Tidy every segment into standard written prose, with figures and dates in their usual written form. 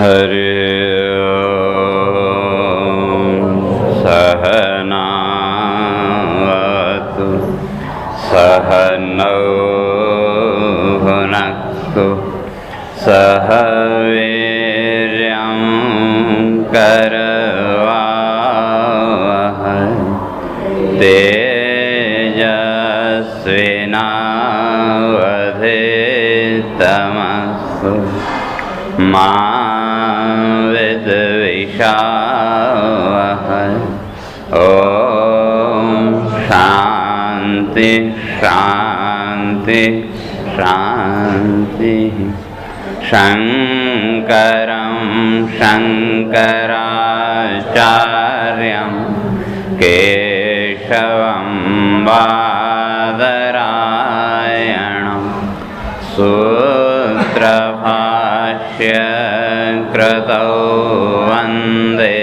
हरि ओम। सहनावतु सहनौ भुनक्तु सह वीर्यं करवावहै तेजस्विनावधीतमस्तु मा विद्विषावहै। ओम शांति शांति शांति। शंकरं शंकराचार्यं केशवं बादरायणं सूत्रभाष्यकृतौ वन्दे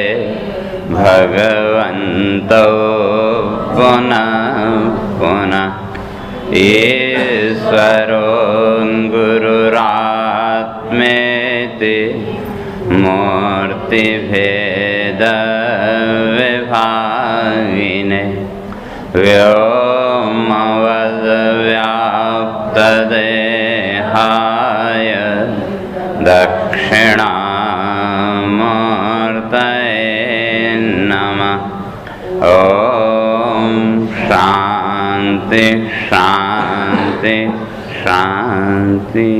भगवन्तौ पुनः पुनः। ईश्वरो गुरुरात्मेति मूर्तिभेदविभागिने व्योमवद्व्याप्तदेहाय दक्षिणामूर्तये नमः। ओम शांति शांति शांति।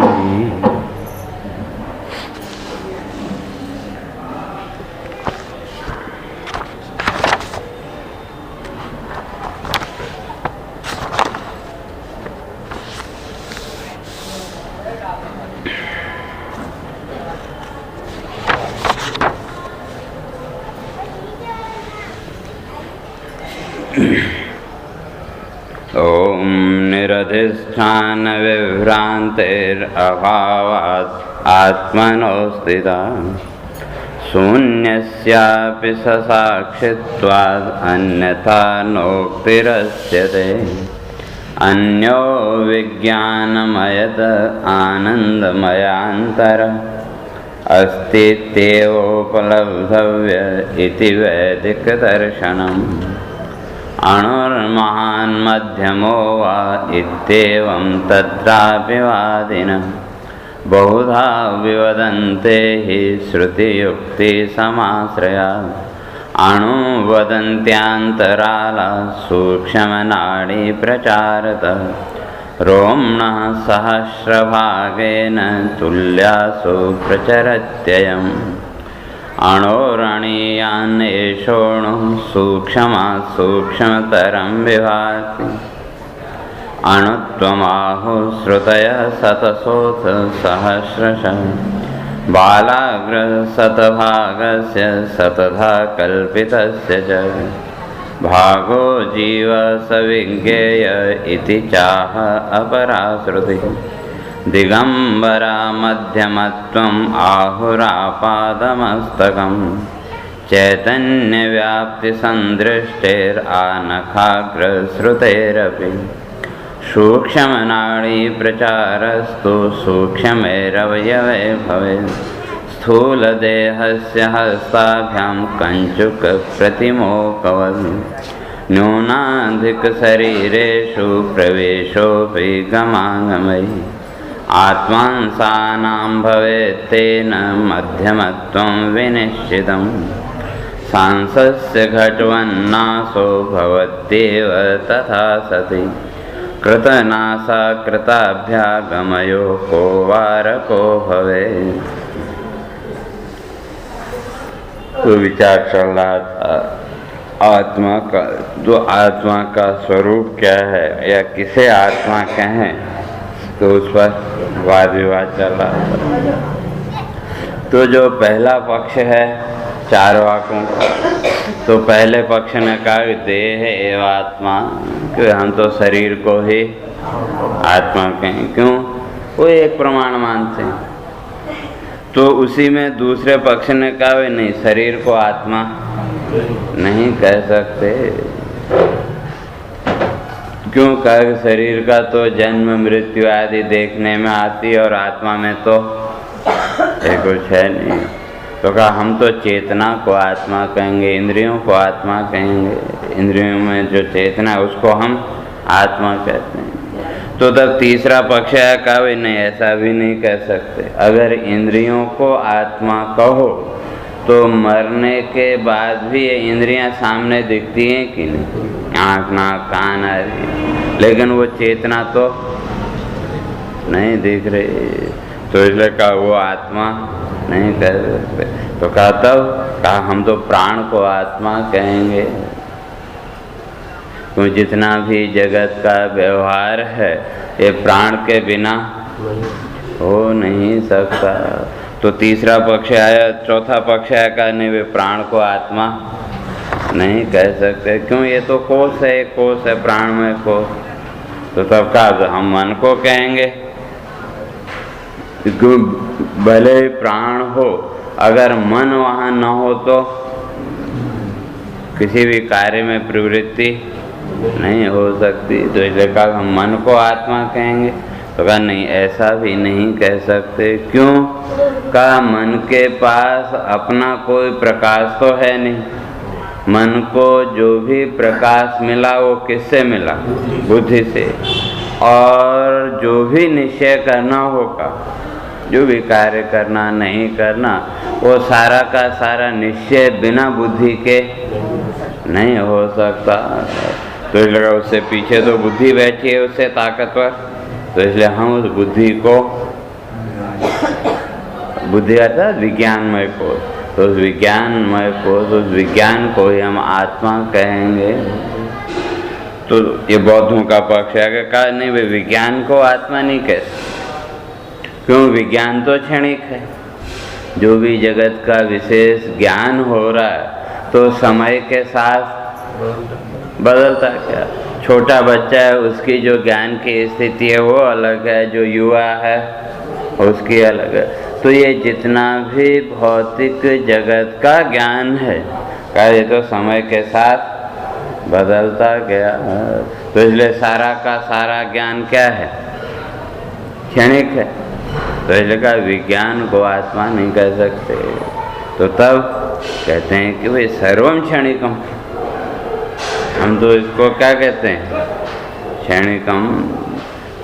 ओम निरधिष्ठान विभ्रांतेरभावात् आत्मनो स्थिता शून्यस्यापि ससाक्षित्वाद् अन्यथा नोक्तिरस्यते। अन्यो विज्ञानमयत आनन्दमयान्तर अस्तीत्येवोपलब्धव्य इति वैदिकदर्शनम्। अणुर्महान् मध्यमो वा इत्येवं तत्रापि वादिनः बहुधा विवदन्ते हि श्रुतियुक्तिसमाश्रयात्। अणुवदन्त्यान्तराला सूक्ष्मनाडी प्रचारतः रोम्णः सहस्रभागेन तुल्यासु प्रचरत्ययम्। अणोरणीयान्नेषोऽणुः सूक्ष्मात् सूक्ष्मतरं विभाति। अणुत्वमाहुः श्रुतयः शतशोऽथ सहस्रशः बालाग्रशतभागस्य शतधा कल्पितस्य च भागो जीव सविज्ञेय इति चाह अपरा श्रुतिः। दिगंबरा मध्यमत्वम् आहुरापादमस्तकम् चैतन्यव्याप्तिसन्दृष्टेरानखाग्रश्रुतेरपि सूक्ष्मनाडी प्रचारस्तु सूक्ष्मेरवयवे भवेत्। स्थूलदेहस्य हस्ताभ्यां कञ्चुकप्रतिमोकवत् न्यूनाधिकशरीरेषु प्रवेशोऽपि गमागमैः। आत्मांसानां भवेत्तेन मध्यमत्वं विनिश्चितं। सांसस्य घटवन्नाशो भवत्येव तथा सति कृतनासा कृताभ्यागमयो को वारको भवेत्। तो विचार चल रहा था आत्मा का, तो आत्मा का स्वरूप क्या है या किसे आत्मा कहें, तो उस पर वाद विवाद चल रहा था। तो जो पहला पक्ष है चार्वाकों का, तो पहले पक्ष ने कहा कि देह एवं आत्मा, कि हम तो शरीर को ही आत्मा कहें। क्यों? वो एक प्रमाण मानते हैं। तो उसी में दूसरे पक्ष ने कहा नहीं, शरीर को आत्मा नहीं कह सकते। क्यों? कहा शरीर का तो जन्म मृत्यु आदि देखने में आती और आत्मा में तो कुछ है नहीं। तो कहा हम तो चेतना को आत्मा कहेंगे, इंद्रियों को आत्मा कहेंगे, इंद्रियों में जो चेतना है उसको हम आत्मा कहते हैं। तो तब तीसरा पक्ष है, कहा भाई नहीं, ऐसा भी नहीं कह सकते। अगर इंद्रियों को आत्मा कहो तो मरने के बाद भी ये इंद्रियां सामने दिखती हैं कि नहीं, आँख नाक कान आदि, लेकिन वो चेतना तो नहीं दिख रही, तो इसलिए कहा वो आत्मा नहीं कह सकते। तो कहा तब कहा हम तो प्राण को आत्मा कहेंगे, तो जितना भी जगत का व्यवहार है ये प्राण के बिना हो नहीं सकता। तो तीसरा पक्ष आया, चौथा पक्ष आया का नहीं, वे प्राण को आत्मा नहीं कह सकते, क्यों, ये तो कोष है, कोष है प्राण में कोष। तो तब कहा हम मन को कहेंगे, भले प्राण हो, अगर मन वहाँ न हो तो किसी भी कार्य में प्रवृत्ति नहीं हो सकती। तो इसलिए कहा हम मन को आत्मा कहेंगे। तो कहा नहीं, ऐसा भी नहीं कह सकते, क्यों, कहा मन के पास अपना कोई प्रकाश तो है नहीं, मन को जो भी प्रकाश मिला वो किससे मिला, बुद्धि से, और जो भी निश्चय करना होगा, जो भी कार्य करना नहीं करना, वो सारा का सारा निश्चय बिना बुद्धि के नहीं हो सकता। तो इसलिए उससे पीछे तो बुद्धि बैठी है उससे ताकतवर, तो इसलिए हम उस बुद्धि को, बुद्धि अर्थात विज्ञानमय को, तो उस विज्ञानमय को, तो उस विज्ञान को ही हम आत्मा कहेंगे। तो ये बौद्धों का पक्ष है कि कहा नहीं, वे विज्ञान को आत्मा नहीं कहते, क्यों, विज्ञान तो क्षणिक है, जो भी जगत का विशेष ज्ञान हो रहा है तो समय के साथ बदलता क्या, छोटा बच्चा है उसकी जो ज्ञान की स्थिति है वो अलग है, जो युवा है उसकी अलग है। तो ये जितना भी भौतिक जगत का ज्ञान है, का ये तो समय के साथ बदलता गया, तो इसलिए सारा का सारा ज्ञान क्या है, क्षणिक है। तो इसलिए कहा विज्ञान को आत्मा नहीं कह सकते। तो तब कहते हैं कि भाई सर्वम क्षणिकम, हम तो इसको क्या कहते हैं, क्षणिकम।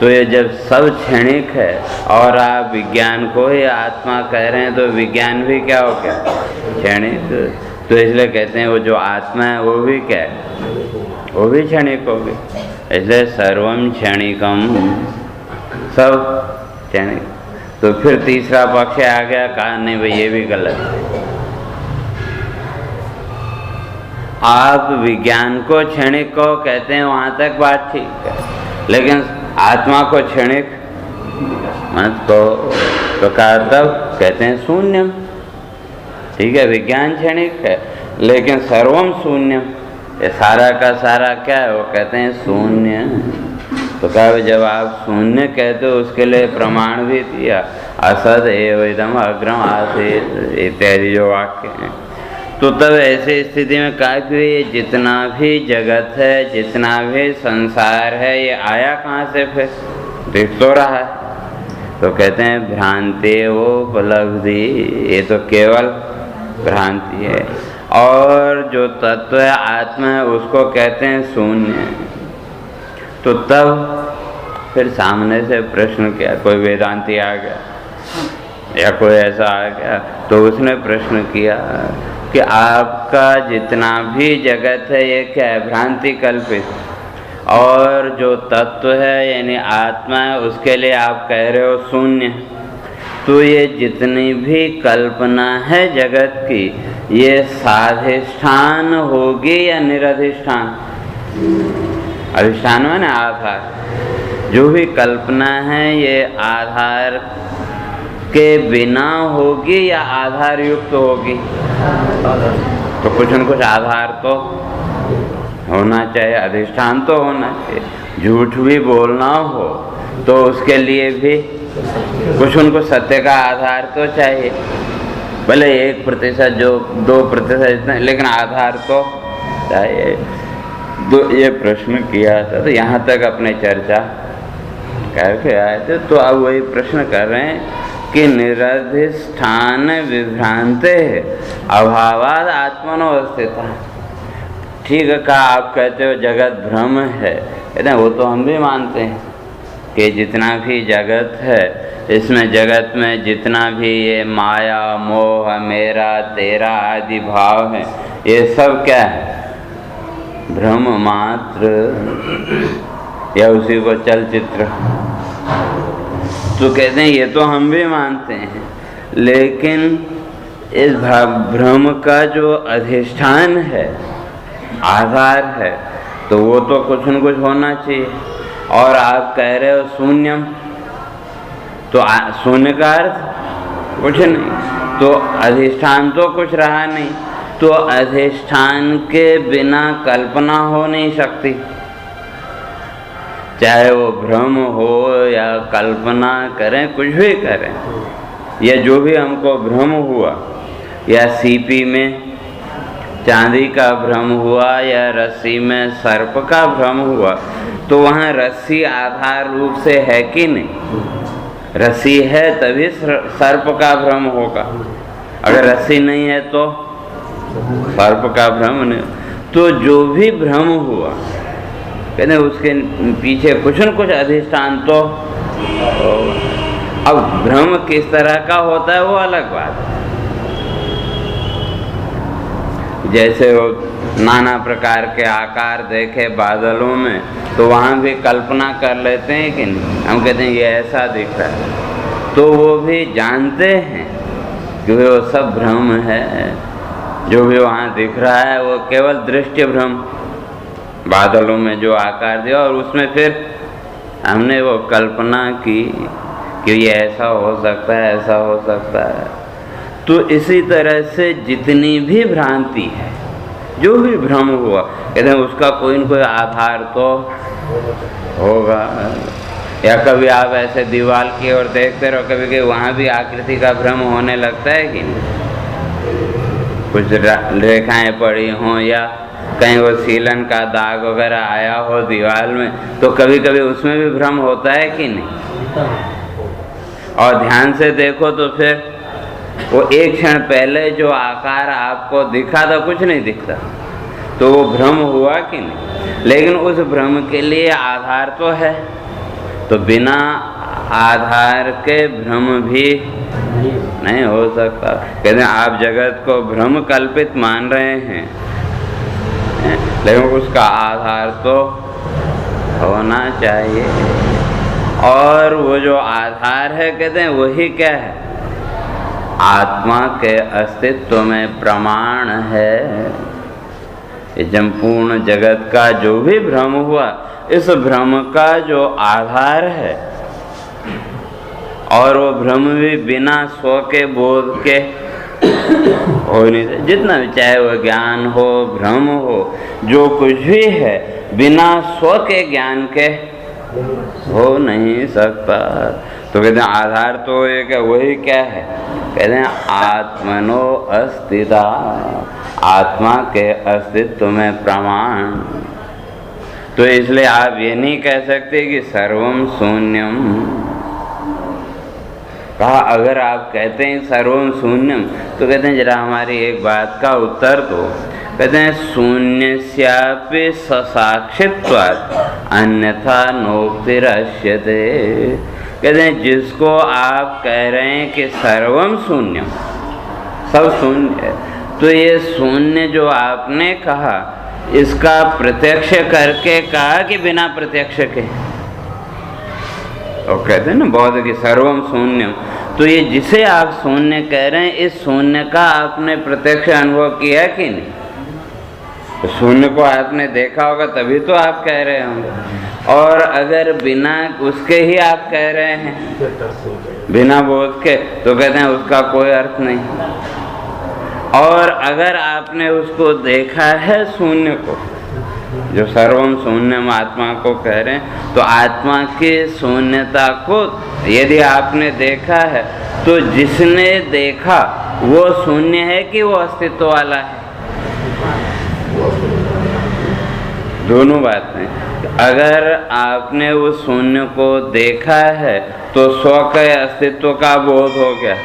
तो ये जब सब क्षणिक है और आप विज्ञान को ही आत्मा कह रहे हैं, तो विज्ञान भी क्या हो गया, क्षणिक। तो इसलिए कहते हैं वो जो आत्मा है वो भी क्या है, वो भी क्षणिक होगी। इसलिए सर्वम क्षणिकम, सब क्षणिक। तो फिर तीसरा पक्ष आ गया, कहा नहीं भाई ये भी गलत है, आप विज्ञान को क्षणिक को कहते हैं, वहाँ तक बात ठीक है, लेकिन आत्मा को क्षणिक मत कहो। तो कहा तब कहते हैं शून्यम, ठीक है, विज्ञान क्षणिक है लेकिन सर्वम शून्यम, ये सारा का सारा क्या है, वो कहते हैं शून्य। तो कहा जब आप शून्य कहते हो उसके लिए प्रमाण भी दिया, असद एव इदम अग्रम आसीत् इत्यादि जो वाक्य हैं। तो तब ऐसी स्थिति में कहा कि ये जितना भी जगत है, जितना भी संसार है, ये आया कहाँ से, फिर दिख तो रहा है। तो कहते हैं भ्रांति वो उपलब्धि, ये तो केवल भ्रांति है, और जो तत्व है आत्मा है उसको कहते हैं शून्य। तो तब फिर सामने से प्रश्न किया, कोई वेदांती आ गया या कोई ऐसा आ गया, तो उसने प्रश्न किया कि आपका जितना भी जगत है ये क्या है, भ्रांति कल्पित, और जो तत्व है यानी आत्मा है उसके लिए आप कह रहे हो शून्य। तो ये जितनी भी कल्पना है जगत की, ये साधिष्ठान होगी या निरधिष्ठान, अधिष्ठान में ना आधार, जो भी कल्पना है ये आधार के बिना होगी या आधार युक्त होगी, तो कुछ न कुछ आधार तो होना चाहिए, अधिष्ठान तो होना चाहिए। झूठ भी बोलना हो तो उसके लिए भी कुछ उनको सत्य का आधार तो चाहिए, भले 1% जो 2% इतना, लेकिन आधार तो चाहिए। तो ये प्रश्न किया था, तो यहाँ तक अपने चर्चा करके आए थे। तो अब वही प्रश्न कर रहे हैं कि निरधिष्ठान विभ्रांते अभावाद आत्मनो अवस्थिता। ठीक है कहा, आप कहते हो जगत भ्रम है, कहते हैं वो तो हम भी मानते हैं कि जितना भी जगत है, इसमें जगत में जितना भी ये माया मोह मेरा तेरा आदि भाव है, ये सब क्या है? भ्रम मात्र, या उसी को चलचित्र। तो कहते हैं ये तो हम भी मानते हैं, लेकिन इस भ्रम का जो अधिष्ठान है, आधार है, तो वो तो कुछ न कुछ होना चाहिए। और आप कह रहे हो शून्यम, तो शून्य का अर्थ कुछ नहीं, तो अधिष्ठान तो कुछ रहा नहीं, तो अधिष्ठान के बिना कल्पना हो नहीं सकती। चाहे वो भ्रम हो या कल्पना करें, कुछ भी करें, या जो भी हमको भ्रम हुआ, या सीपी में चांदी का भ्रम हुआ या रस्सी में सर्प का भ्रम हुआ, तो वहाँ रस्सी आधार रूप से है कि नहीं? रस्सी है तभी सर्प का भ्रम होगा, अगर रस्सी नहीं है तो सर्प का भ्रम नहीं। तो जो भी भ्रम हुआ, कहते हैं उसके पीछे कुछ न कुछ अधिष्ठान तो। अब भ्रम किस तरह का होता है वो अलग बात है। जैसे वो नाना प्रकार के आकार देखे बादलों में, तो वहाँ भी कल्पना कर लेते हैं कि नहीं? हम कहते हैं ये ऐसा दिख रहा है, तो वो भी जानते हैं कि वो सब भ्रम है। जो भी वहाँ दिख रहा है वो केवल दृष्टि भ्रम, बादलों में जो आकार दिया, और उसमें फिर हमने वो कल्पना की कि ये ऐसा हो सकता है, ऐसा हो सकता है। तो इसी तरह से जितनी भी भ्रांति है, जो भी भ्रम हुआ, कहते हैं उसका कोई न कोई आधार तो होगा। या कभी आप ऐसे दीवार की ओर देखते रहो, कभी कभी वहाँ भी आकृति का भ्रम होने लगता है कि नहीं? कुछ रेखाएं पड़ी हों या कहीं वो सीलन का दाग वगैरह आया हो दीवार में, तो कभी कभी उसमें भी भ्रम होता है कि नहीं? और ध्यान से देखो तो फिर वो एक क्षण पहले जो आकार आपको दिखा था, कुछ नहीं दिखता, तो वो भ्रम हुआ कि नहीं? लेकिन उस भ्रम के लिए आधार तो है, तो बिना आधार के भ्रम भी नहीं हो सकता। कहते हैं आप जगत को भ्रम कल्पित मान रहे हैं, लेकिन उसका आधार तो होना चाहिए। और वो जो आधार है, कहते हैं वही क्या है? आत्मा के अस्तित्व में प्रमाण है। संपूर्ण जगत का जो भी भ्रम हुआ, इस भ्रम का जो आधार है, और वो भ्रम भी बिना स्व के बोध के हो नहीं। जितना भी, चाहे वो ज्ञान हो, भ्रम हो, जो कुछ भी है, बिना स्व के ज्ञान के हो नहीं सकता। तो कहते हैं आधार तो एक है, वही क्या है? कहते हैं आत्मनो अस्तिता, आत्मा के अस्तित्व में प्रमाण। तो इसलिए आप ये नहीं कह सकते कि सर्वम शून्यम। कहा अगर आप कहते हैं सर्वम शून्यम, तो कहते हैं जरा हमारी एक बात का उत्तर दो। कहते हैं शून्यस्यापि ससाक्षित्वात् अन्यथा नोक्तिरश्यते। कहते हैं जिसको आप कह रहे हैं कि सर्वम शून्यम, सब शून्य है, तो ये शून्य जो आपने कहा, इसका प्रत्यक्ष करके कहा कि बिना प्रत्यक्ष के? और कहते हैं ना बौद्ध की सर्वम शून्यम, तो ये जिसे आप शून्य कह रहे हैं, इस शून्य का आपने प्रत्यक्ष अनुभव किया कि नहीं? तो शून्य को आपने देखा होगा तभी तो आप कह रहे होंगे। और अगर बिना उसके ही आप कह रहे हैं, बिना बोध के, तो कहते हैं उसका कोई अर्थ नहीं। और अगर आपने उसको देखा है शून्य को, जो सर्वम शून्यम आत्मा को कह रहे हैं, तो आत्मा की शून्यता को यदि आपने देखा है, तो जिसने देखा वो शून्य है कि वो अस्तित्व वाला है? दोनों बातें। अगर आपने उस शून्य को देखा है तो स्व के अस्तित्व का बोध हो गया,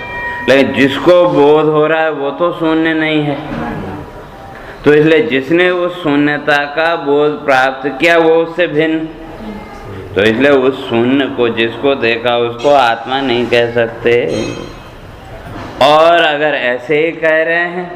लेकिन जिसको बोध हो रहा है वो तो शून्य नहीं है। तो इसलिए जिसने उस शून्यता का बोध प्राप्त किया वो उससे भिन्न, तो इसलिए उस शून्य को जिसको देखा उसको आत्मा नहीं कह सकते। और अगर ऐसे ही कह रहे हैं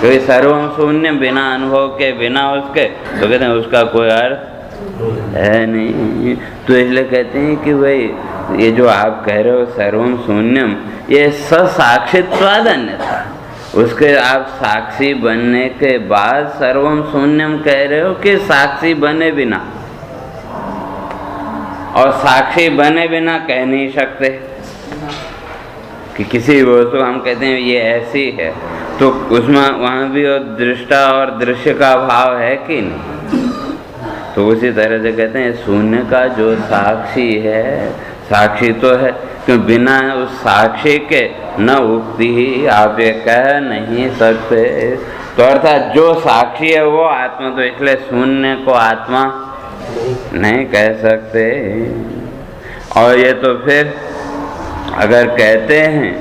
कि सर्वम शून्य, बिना अनुभव के, बिना उसके, तो कहते हैं उसका कोई अर्थ है नहीं। तो इसलिए कहते हैं कि भाई ये जो आप कह रहे हो सर्वम शून्यम, ये ससाक्षित्वाद अन्यथा, उसके आप साक्षी बनने के बाद सर्वम शून्यम कह रहे हो कि साक्षी बने बिना? और साक्षी बने बिना कह नहीं सकते कि किसी वस्तु हम कहते हैं ये ऐसी है, तो उसमें वहाँ भी और दृष्टा और दृश्य का भाव है कि नहीं? तो उसी तरह से कहते हैं शून्य का जो साक्षी है, साक्षी तो है, क्यों बिना उस साक्षी के न उक्ति ही आप ये कह नहीं सकते। तो अर्थात जो साक्षी है वो आत्मा, तो इसलिए शून्य को आत्मा नहीं कह सकते। और ये तो फिर अगर कहते हैं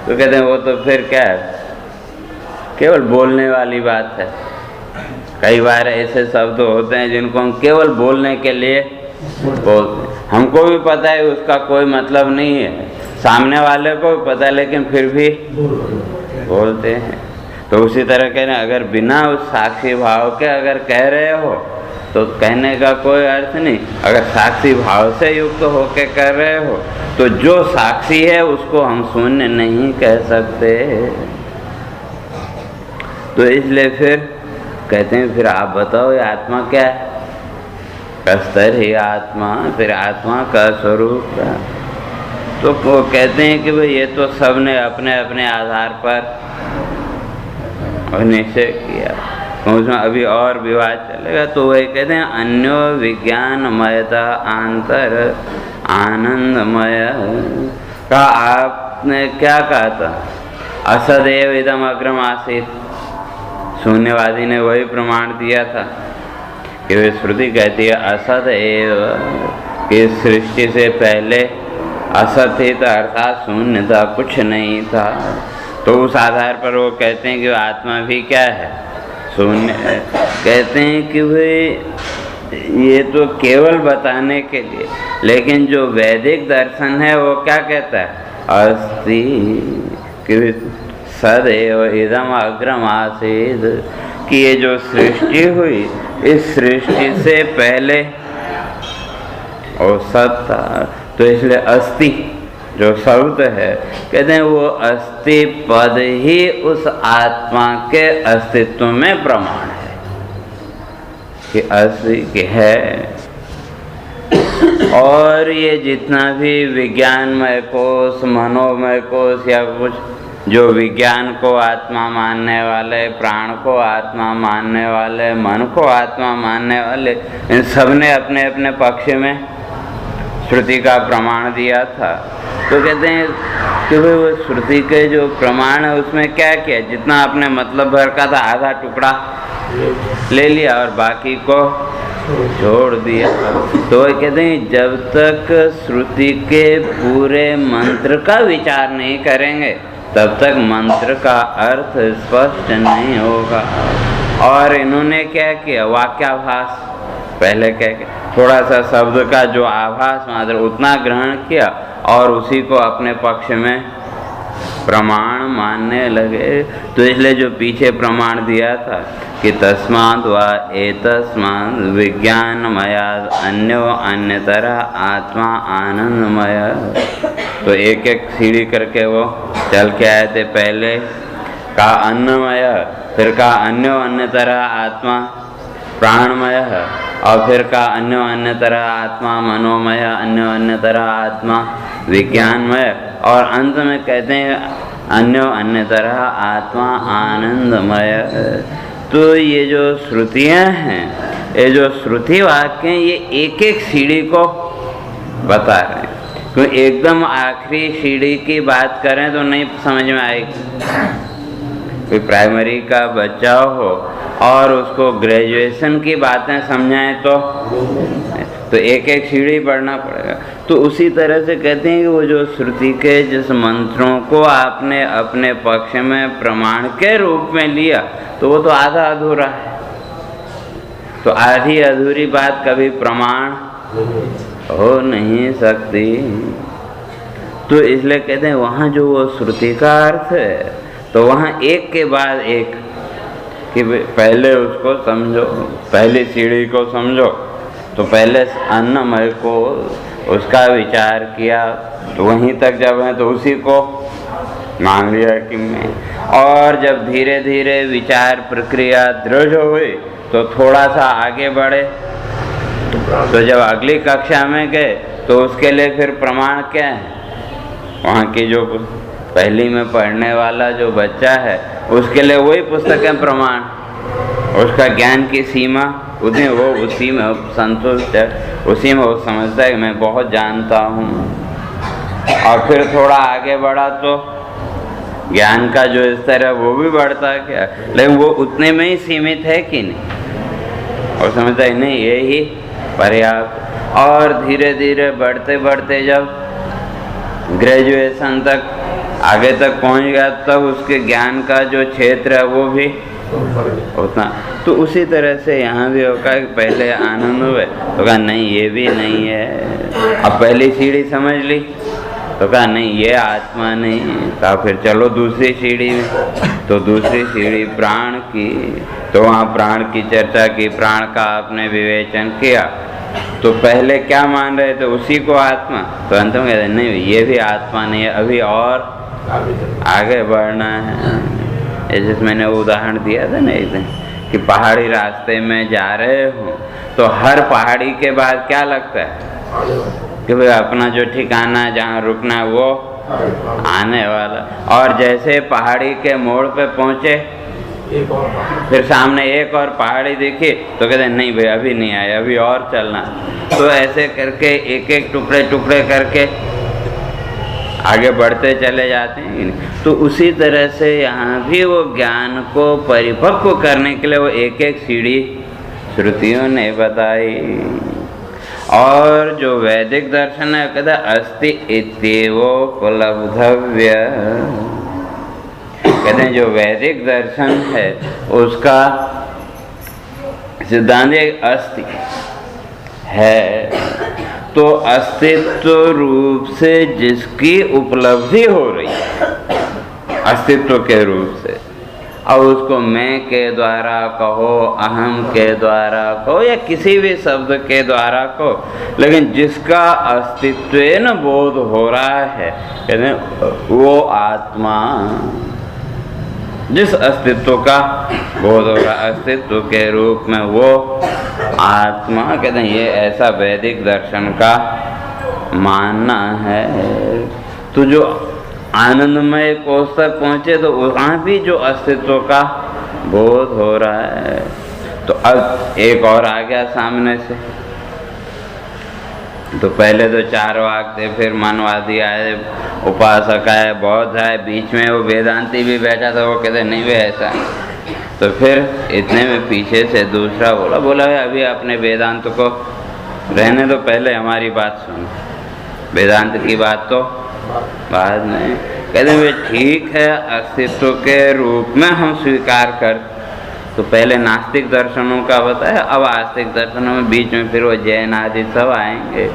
तो कहते हैं वो तो फिर क्या है, केवल बोलने वाली बात है। कई बार ऐसे शब्द होते हैं जिनको हम केवल बोलने के लिए बोलते हैं, हमको भी पता है उसका कोई मतलब नहीं है, सामने वाले को भी पता है, लेकिन फिर भी बोलते हैं। तो उसी तरह कहना, अगर बिना उस साक्षी भाव के अगर कह रहे हो तो कहने का कोई अर्थ नहीं। अगर साक्षी भाव से युक्त होके कर रहे हो तो जो साक्षी है उसको हम शून्य नहीं कह सकते। तो इसलिए फिर कहते हैं फिर आप बताओ ये आत्मा क्या है? कस्तर ही आत्मा, फिर आत्मा का स्वरूप क्या? तो वो कहते हैं कि भाई ये तो सबने अपने अपने आधार पर निश्चय किया, उसमें अभी और विवाद चलेगा। तो वही कहते हैं अन्यो विज्ञानमयता आंतर आनंदमय का आपने क्या कहा था? असदेव इदम अग्रम आसीत। शून्यवादी ने वही प्रमाण दिया था कि वे श्रुति कहती है असदेव, कि सृष्टि से पहले असत ही था, अर्थात शून्य था, कुछ नहीं था। तो उस आधार पर वो कहते हैं कि आत्मा भी क्या है? शून्य है। कहते हैं कि भाई ये तो केवल बताने के लिए, लेकिन जो वैदिक दर्शन है वो क्या कहता है? अस्ति कि सदैव इदम अग्रम आसीद, कि ये जो सृष्टि हुई इस सृष्टि से पहले और सत था। तो इसलिए अस्ति जो शब्द है, कहते हैं वो अस्ति पद ही उस आत्मा के अस्तित्व में प्रमाण है कि अस्ति के है। और ये जितना भी विज्ञानमय कोश, मनोमय कोश या कुछ जो विज्ञान को आत्मा मानने वाले, प्राण को आत्मा मानने वाले, मन को आत्मा मानने वाले, इन सब ने अपने अपने पक्ष में श्रुति का प्रमाण दिया था। तो कहते हैं कि भाई वो श्रुति के जो प्रमाण है उसमें क्या किया? जितना आपने मतलब भर का था आधा टुकड़ा ले लिया और बाकी को छोड़ दिया। तो वो कहते हैं जब तक श्रुति के पूरे मंत्र का विचार नहीं करेंगे तब तक मंत्र का अर्थ स्पष्ट नहीं होगा। और इन्होंने क्या किया? वाक्याभास, पहले कह के थोड़ा सा शब्द का जो आभास मात्र उतना ग्रहण किया और उसी को अपने पक्ष में प्रमाण मानने लगे। तो इसलिए जो पीछे प्रमाण दिया था कि तस्मात् वा एतस्मात् विज्ञानमयात् अन्यो अन्यतरः आत्मा आनंदमय। तो एक एक सीढ़ी करके वो चल के आए थे। पहले का अन्नमय, फिर का अन्यो अन्यतरः आत्मा प्राणमय, और फिर का अन्यो अन्य तरह आत्मा मनोमय, अन्यो अन्य तरह आत्मा विज्ञानमय, और अंत में कहते हैं अन्यो अन्य तरह आत्मा आनंदमय। तो ये जो श्रुतियाँ हैं, ये जो श्रुति वाक्य हैं, ये एक एक सीढ़ी को बता रहे हैं। क्योंकि एकदम आखिरी सीढ़ी की बात करें तो नहीं समझ में आएगी। कोई प्राइमरी का बच्चा हो और उसको ग्रेजुएशन की बातें समझाएं तो एक एक सीढ़ी पढ़ना पड़ेगा। तो उसी तरह से कहते हैं कि वो जो श्रुति के जिस मंत्रों को आपने अपने पक्ष में प्रमाण के रूप में लिया तो वो तो आधा अधूरा है। तो आधी अधूरी बात कभी प्रमाण हो नहीं सकती। तो इसलिए कहते हैं वहाँ जो वो श्रुति का अर्थ है तो वहाँ एक के बाद एक कि पहले उसको समझो, पहली सीढ़ी को समझो। तो पहले अन्नमय को उसका विचार किया तो वहीं तक जब है तो उसी को मान लिया कि मैं, और जब धीरे धीरे विचार प्रक्रिया दृढ़ हुई तो थोड़ा सा आगे बढ़े। तो जब अगली कक्षा में गए तो उसके लिए फिर प्रमाण क्या है, वहाँ की जो पहली में पढ़ने वाला जो बच्चा है उसके लिए वही पुस्तकें प्रमाण, उसका ज्ञान की सीमा उतनी, वो उसी में संतुष्ट है, उसी में वो समझता है कि मैं बहुत जानता हूँ। और फिर थोड़ा आगे बढ़ा तो ज्ञान का जो स्तर है वो भी बढ़ता क्या, लेकिन वो उतने में ही सीमित है कि नहीं, और समझता है नहीं ये ही पर्याप्त। और धीरे धीरे बढ़ते बढ़ते जब ग्रेजुएशन तक आगे तक पहुंच गया तब उसके ज्ञान का जो क्षेत्र है वो भी उतना। तो उसी तरह से यहाँ भी होगा कि पहले आनंद हुए तो कहा नहीं ये भी नहीं है, अब पहली सीढ़ी समझ ली तो कहा नहीं ये आत्मा नहीं, कहा फिर चलो दूसरी सीढ़ी में। तो दूसरी सीढ़ी प्राण की, तो वहाँ प्राण की चर्चा की, प्राण का आपने विवेचन किया। तो पहले क्या मान रहे थे, उसी को आत्मा, तो अंत में कहते नहीं ये भी आत्मा नहीं है, अभी और आगे बढ़ना है। जैसे मैंने वो उदाहरण दिया था ना एक दिन कि पहाड़ी रास्ते में जा रहे हो तो हर पहाड़ी के बाद क्या लगता है कि भाई अपना जो ठिकाना जहाँ रुकना है वो आने वाला। और जैसे पहाड़ी के मोड़ पे पहुँचे फिर सामने एक और पहाड़ी देखी तो कहते नहीं भाई अभी नहीं आए, अभी और चलना। तो ऐसे करके एक एक टुकड़े टुकड़े करके आगे बढ़ते चले जाते हैं। तो उसी तरह से यहाँ भी वो ज्ञान को परिपक्व करने के लिए वो एक एक सीढ़ी श्रुतियों ने बताई। और जो वैदिक दर्शन है कहता अस्ति इत्येवोपलब्धव्य, कहते हैं जो वैदिक दर्शन है उसका सिद्धांत अस्ति है, तो अस्तित्व रूप से जिसकी उपलब्धि हो रही है अस्तित्व के रूप से, और उसको मैं के द्वारा कहो, अहम के द्वारा कहो या किसी भी शब्द के द्वारा कहो, लेकिन जिसका अस्तित्व न बोध हो रहा है कहते हैं वो आत्मा, जिस अस्तित्व का बोध हो रहा अस्तित्व के रूप में वो आत्मा, कहते हैं ये ऐसा वैदिक दर्शन का मानना है। तो जो आनंदमय कोष तक पहुँचे तो वहाँ भी जो अस्तित्व का बोध हो रहा है। तो अब एक और आ गया सामने से, तो पहले तो चार वाक थे, फिर मनवादी आए, उपासक आए, बौद्ध आए, बीच में वो वेदांती भी बैठा था, वो कहते नहीं वे ऐसा। तो फिर इतने में पीछे से दूसरा बोला अभी अपने वेदांत को रहने दो, पहले हमारी बात सुनो, वेदांत की बात तो बाद में। कहते वे ठीक है अस्तित्व के रूप में हम स्वीकार कर, तो पहले नास्तिक दर्शनों का बताया, अब आस्तिक दर्शनों में बीच में फिर वो जैन आदि सब आएंगे।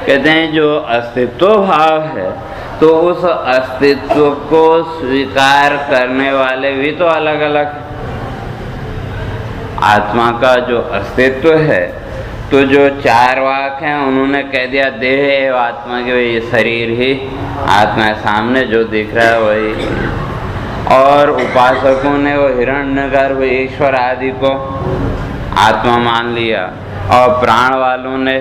कहते हैं जो अस्तित्व भाव है तो उस अस्तित्व को स्वीकार करने वाले भी तो अलग अलग। आत्मा का जो अस्तित्व है तो जो चार वाक हैं उन्होंने कह दिया देह एवं आत्मा के, ये शरीर ही आत्मा है, सामने जो दिख रहा है वही। और उपासकों ने वो हिरण्यगर्भ ईश्वर आदि को आत्मा मान लिया, और प्राण वालों ने,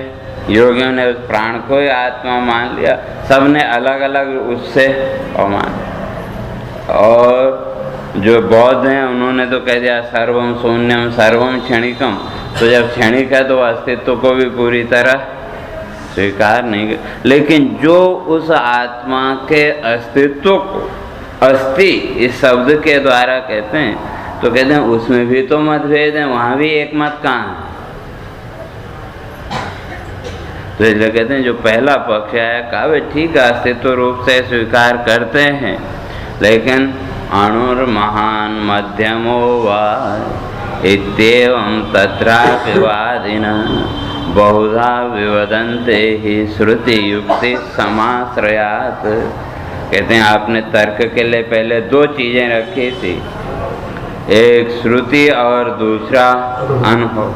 योगियों ने उस प्राण को ही आत्मा मान लिया। सबने अलग अलग उससे मान। और जो बौद्ध हैं उन्होंने तो कह दिया सर्वम शून्यम सर्वम क्षणिकम, तो जब क्षणिक है तो अस्तित्व को भी पूरी तरह स्वीकार नहीं कर। लेकिन जो उस आत्मा के अस्तित्व को अस्थि इस शब्द के द्वारा कहते हैं, तो कहते हैं उसमें भी तो मतभेद है, वहां भी एक मत कहाँ है। तो इसलिए कहते हैं जो पहला पक्ष है कहा ठीक है अस्तित्व रूप से स्वीकार करते हैं, लेकिन अणुर महान मध्यमो वा इत्येवं तत्रापि वादिनः बहुधा विवदन्ते ही श्रुति युक्ति समाश्रयात्। कहते हैं आपने तर्क के लिए पहले दो चीजें रखी थी, एक श्रुति और दूसरा अनुभव।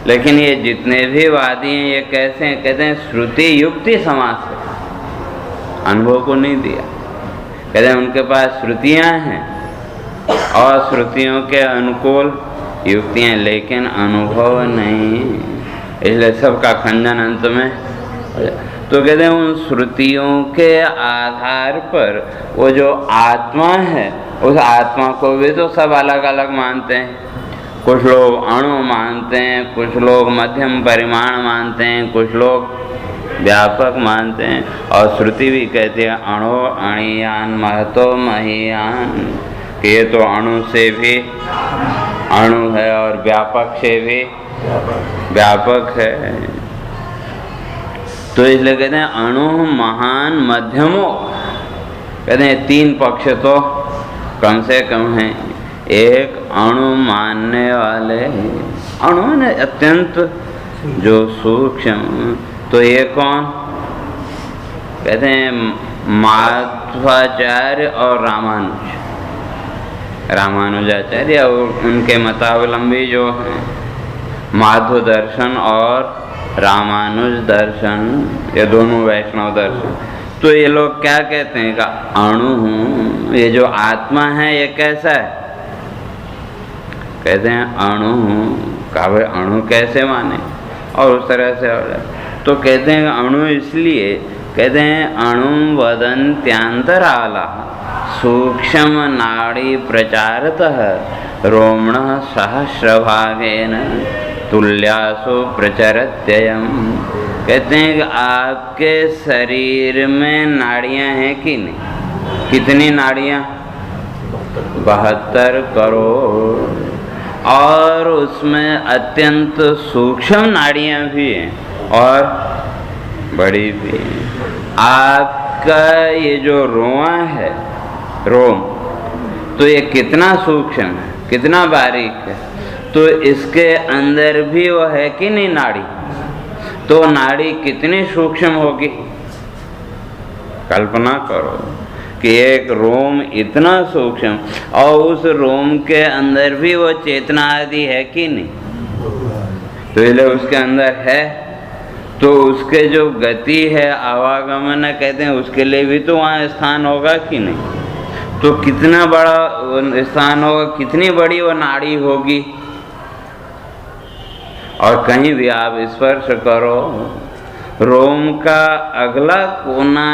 लेकिन ये जितने भी वादी हैं ये कैसे हैं? कहते हैं श्रुति युक्ति समाश्रय, अनुभव को नहीं दिया। कहते हैं उनके पास श्रुतियां हैं और श्रुतियों के अनुकूल युक्तियां, लेकिन अनुभव नहीं, इसलिए सबका खंडन अंत में। तो कहते हैं उन श्रुतियों के आधार पर वो जो आत्मा है उस आत्मा को भी तो सब अलग अलग मानते हैं। कुछ लोग अणु मानते हैं, कुछ लोग मध्यम परिमाण मानते हैं, कुछ लोग व्यापक मानते हैं। और श्रुति भी कहती है अणु अणियान महतो महीयान, कि ये तो अणु से भी अणु है और व्यापक से भी व्यापक है। तो इसलिए कहते हैं अणु महान मध्यमो, कहते हैं तीन पक्ष तो कम से कम हैं। एक अणु मानने वाले, अणु ने अत्यंत जो सूक्ष्म, तो ये कौन? कहते हैं माध्वाचार्य और रामानुजाचार्य और उनके मतावलंबी जो हैं माध्व दर्शन और रामानुज दर्शन, ये दोनों वैष्णव दर्शन। तो ये लोग क्या कहते हैं का अणु, ये जो आत्मा है ये कैसा है? कहते हैं अणु का, भाई अणु कैसे माने? और उस तरह से हो जाए तो कहते हैं अणु इसलिए कहते हैं अणु वदन्त्यांतराला सूक्ष्म नाड़ी प्रचारतः रोमण सहस्रभागेन तुल्यासु प्रचरत्ययम्। कहते हैं कि आपके शरीर में नाड़ियां हैं कि नहीं? कितनी नाड़ियां? 72 करोड़। और उसमें अत्यंत सूक्ष्म नाड़ियां भी हैं और बड़ी भी। आपका ये जो रोआ है, रोम, तो ये कितना सूक्ष्म है, कितना बारीक है। तो इसके अंदर भी वो है कि नहीं नाड़ी? तो नाड़ी कितनी सूक्ष्म होगी? कल्पना करो कि एक रोम इतना सूक्ष्म और उस रोम के अंदर भी वो चेतना आदि है कि नहीं? तो इसलिए उसके अंदर है, तो उसके जो गति है आवागमन कहते हैं उसके लिए भी तो वहाँ स्थान होगा कि नहीं? तो कितना बड़ा स्थान होगा, कितनी बड़ी वो नाड़ी होगी। और कहीं भी आप स्पर्श करो, रोम का अगला कोना,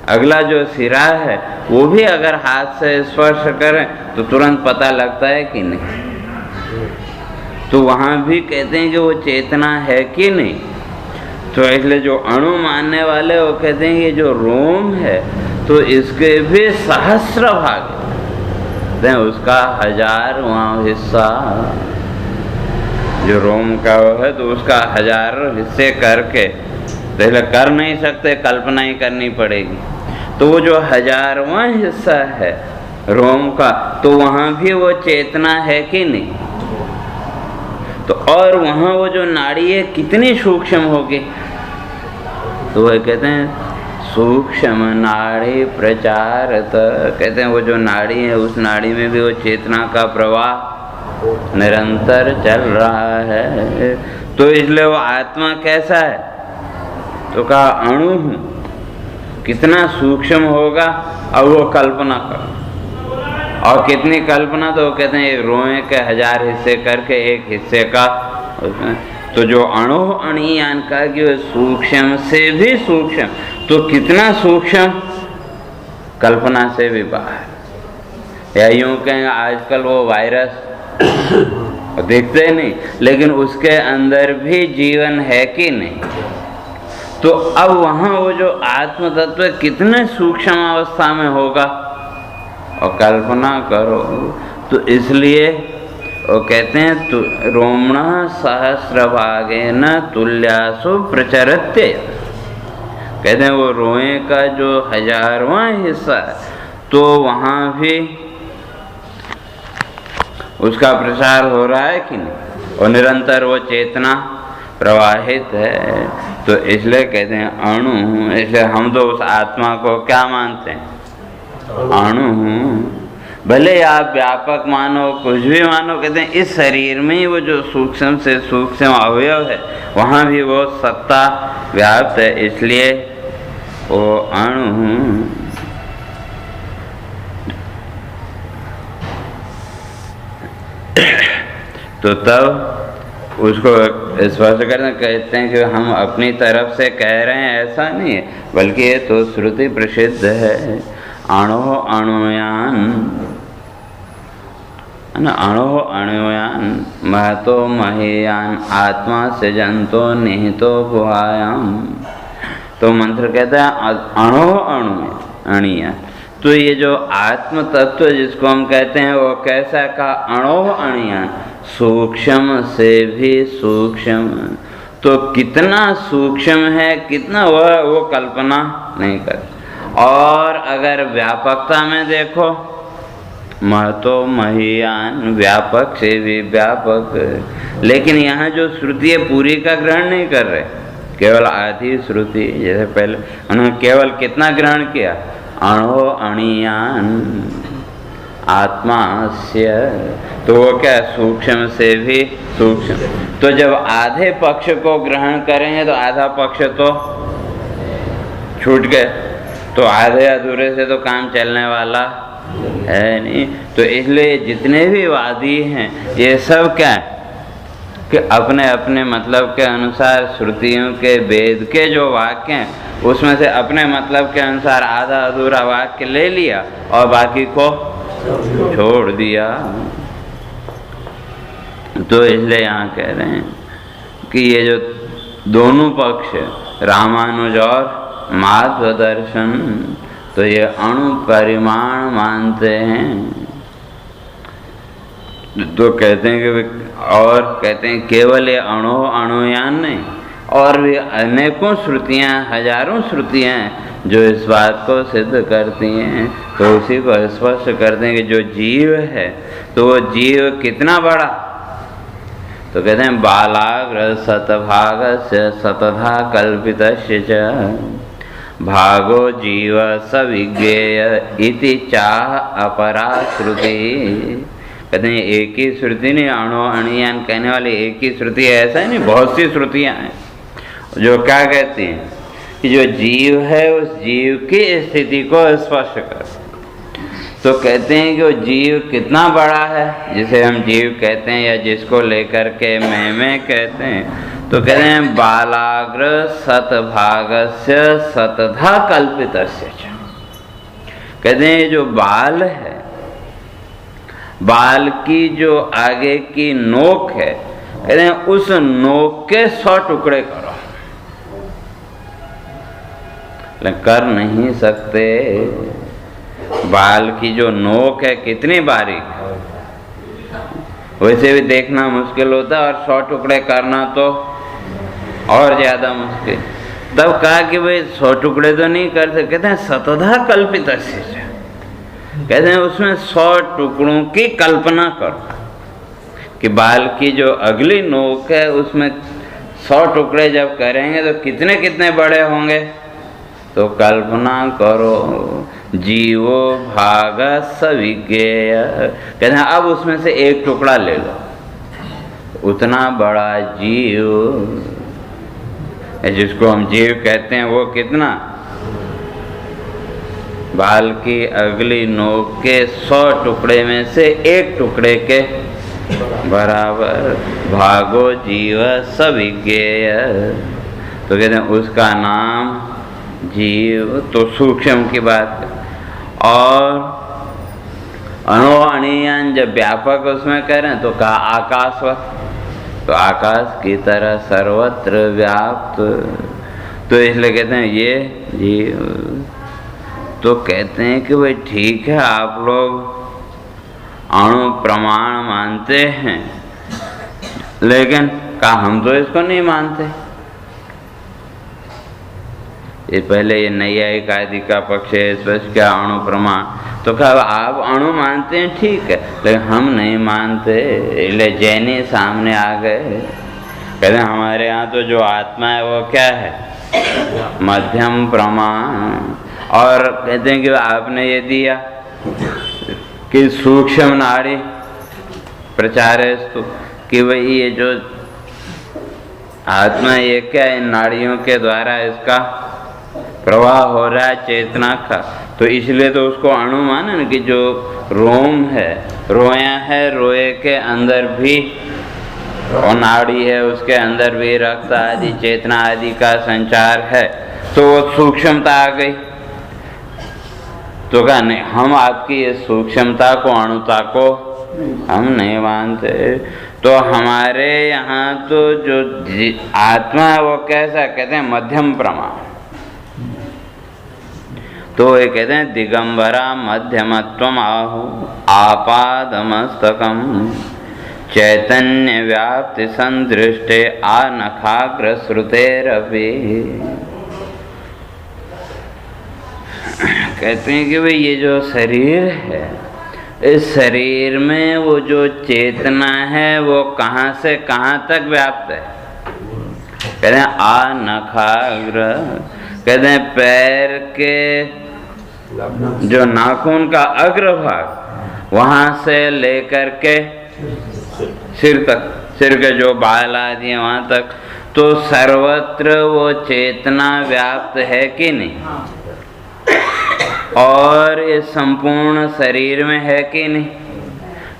अगला जो सिरा है वो भी अगर हाथ से स्पर्श करें तो तुरंत पता लगता है कि नहीं? तो वहाँ भी कहते हैं कि वो चेतना है कि नहीं। तो इसलिए जो अणु मानने वाले वो कहते हैं ये जो रोम है तो इसके भी सहस्र भाग हैं, उसका 1000वां हिस्सा जो रोम का है तो उसका 1000 हिस्से करके, तो कर नहीं सकते, कल्पना ही करनी पड़ेगी। तो वो जो 1000वां हिस्सा है रोम का, तो वहाँ भी वो चेतना है कि नहीं? तो और वहाँ वो जो नाड़ी है कितनी सूक्ष्म होगी? तो वह कहते हैं सूक्ष्म नाड़ी प्रचारत, कहते हैं वो जो नाड़ी है उस नाड़ी में भी वो चेतना का प्रवाह निरंतर चल रहा है। तो इसलिए वो आत्मा कैसा है? तो कहा अणु हूँ, कितना सूक्ष्म होगा। और वो कल्पना करो, और कितनी कल्पना, तो वो कहते हैं एक रोए के 1000 हिस्से करके एक हिस्से का। तो जो अणु अणियान का कि वो सूक्ष्म से भी सूक्ष्म, तो कितना सूक्ष्म, कल्पना से भी बाहर। या यूं कहें आजकल वो वायरस देखते नहीं, लेकिन उसके अंदर भी जीवन है कि नहीं? तो अब वहाँ वो जो आत्म तत्व कितने सूक्ष्म अवस्था में होगा। और कल्पना करो तो इसलिए वो कहते हैं तो रोमण सहस्रभागेन तुल्यासु प्रचरत्य, कहते हैं वो रोए का जो 1000वां हिस्सा है तो वहाँ भी उसका प्रसार हो रहा है कि नहीं, और निरंतर वो चेतना प्रवाहित है। तो इसलिए कहते हैं अणु, इसलिए हम तो उस आत्मा को क्या मानते हैं, अणु। भले आप व्यापक मानो, कुछ भी मानो, कहते हैं इस शरीर में ही वो जो सूक्ष्म से सूक्ष्म अवयव है वहाँ भी वो सत्ता व्याप्त है, इसलिए वो अणु। तो तब उसको स्पष्ट करना, कहते हैं कि हम अपनी तरफ से कह रहे हैं ऐसा नहीं है, बल्कि ये तो श्रुति प्रसिद्ध है। अणो अणुयान, अणो अणुयान महतो महेयान आत्मा सृजंतो निहितो गुहायाम। तो मंत्र कहता है अणो अणुया, तो ये जो आत्म तत्व जिसको हम कहते हैं वो कैसा का, अणो अणुयान, सूक्ष्म से भी सूक्ष्म। तो कितना सूक्ष्म है, कितना वो कल्पना नहीं कर। और अगर व्यापकता में देखो, महतो महीयान, व्यापक से भी व्यापक। लेकिन यहाँ जो श्रुति है पूरी का ग्रहण नहीं कर रहे, केवल आधी श्रुति। जैसे पहले उन्होंने केवल कितना ग्रहण किया, अणो अणियान आत्मास्य, तो वो क्या, सूक्ष्म से भी सूक्ष्म। तो जब आधे पक्ष को ग्रहण करेंगे तो आधा पक्ष तो छूट गए, तो आधे अधूरे से तो काम चलने वाला है नहीं। तो इसलिए जितने भी वादी हैं ये सब क्या है कि अपने अपने मतलब के अनुसार श्रुतियों के वेद के जो वाक्य हैं उसमें से अपने मतलब के अनुसार आधा अधूरा वाक्य ले लिया और बाकी को छोड़ दिया। तो इसलिए यहाँ कह रहे हैं कि ये जो दोनों पक्ष रामानुज और माध्व दर्शन, तो ये अणु परिमाण मानते हैं। तो कहते हैं कि और कहते हैं केवल ये अणु अणुयान नहीं, और भी अनेकों श्रुतियाँ, हजारों श्रुतियाँ हैं जो इस बात को सिद्ध करती हैं। तो उसी को स्पष्ट करते हैं कि जो जीव है तो वो जीव कितना बड़ा, तो कहते हैं बालाग्र शतभागस्य शतधा कल्पितस्य च भागो जीव सविज्ञेय इति चाह अपरा श्रुति। कहते हैं एक ही श्रुति नहीं, अणु अणियान कहने वाली एक ही श्रुति है ऐसा ही नहीं, बहुत सी श्रुतियाँ हैं जो क्या कहती हैं कि जो जीव है उस जीव की स्थिति को स्पष्ट कर। तो कहते हैं कि वो जीव कितना बड़ा है, जिसे हम जीव कहते हैं या जिसको लेकर के मैं कहते हैं। तो कहते हैं बालाग्र शतभागस्य शतधा कल्पितस्य। कहते हैं जो बाल है, बाल की जो आगे की नोक है, कहते हैं उस नोक के 100 टुकड़े करो, लेकिन कर नहीं सकते। बाल की जो नोक है कितनी बारीक है, वैसे भी देखना मुश्किल होता है, और 100 टुकड़े करना तो और ज्यादा मुश्किल। तब कहा कि भाई 100 टुकड़े तो नहीं कर सकते, कहते हैं शतधा कल्पितस्य, कहते हैं उसमें 100 टुकड़ों की कल्पना करो कि बाल की जो अगली नोक है उसमें 100 टुकड़े जब करेंगे तो कितने कितने बड़े होंगे। तो कल्पना करो, जीवो भाग सविज्ञेय, कहते हैं अब उसमें से एक टुकड़ा ले लो, उतना बड़ा जीव जिसको हम जीव कहते हैं वो कितना, बाल की अगली नोक के 100 टुकड़े में से एक टुकड़े के बराबर। भागो जीव सविज्ञेय, तो कहते हैं उसका नाम जीव। तो सूक्ष्म की बात है। और अणु अणियान जब व्यापक उसमें कह रहे हैं तो कहा आकाशवत, तो आकाश की तरह सर्वत्र व्याप्त। तो इसलिए कहते हैं ये जीव। तो कहते हैं कि भाई ठीक है, आप लोग अणु प्रमाण मानते हैं, लेकिन कहा हम तो इसको नहीं मानते। ये पहले ये नैयायिक आदि का पक्ष है, इस पर क्या अणु प्रमाण, तो कहा आप अणु मानते हैं ठीक है, लेकिन हम नहीं मानते। इसलिए जैनी सामने आ गए, कहते हैं हमारे यहाँ तो जो आत्मा है वो क्या है, मध्यम प्रमाण। और कहते हैं कि आपने ये दिया कि सूक्ष्म नाड़ी प्रचार है तो कि भाई ये जो आत्मा ये क्या, इन नाड़ियों के द्वारा इसका प्रवाह हो रहा है चेतना का, तो इसलिए तो उसको अणु माने ना, कि जो रोम है, रोया है, रोए के अंदर भी और नाड़ी है, उसके अंदर भी रक्त आदि चेतना आदि का संचार है, तो वो सूक्ष्मता आ गई। तो कहा नहीं, हम आपकी इस सूक्ष्मता को, अणुता को हम नहीं मानते। तो हमारे यहाँ तो जो आत्मा है वो कैसा, कहते हैं मध्यम प्रमाण। तो ये कहते हैं दिगंबरा मध्यमत्वम आहु आपादमस्तकम चैतन्य व्याप्ति संदृष्टे आनखाग्र श्रुतेरपि। कहते हैं कि भाई ये जो शरीर है, इस शरीर में वो जो चेतना है वो कहाँ से कहाँ तक व्याप्त है। कहते हैं आनखाग्र, कहते हैं पैर के जो नाखून का अग्रभाग वहाँ से लेकर के सिर तक, सिर के जो बाल आदि है वहाँ तक, तो सर्वत्र वो चेतना व्याप्त है कि नहीं, और ये संपूर्ण शरीर में है कि नहीं।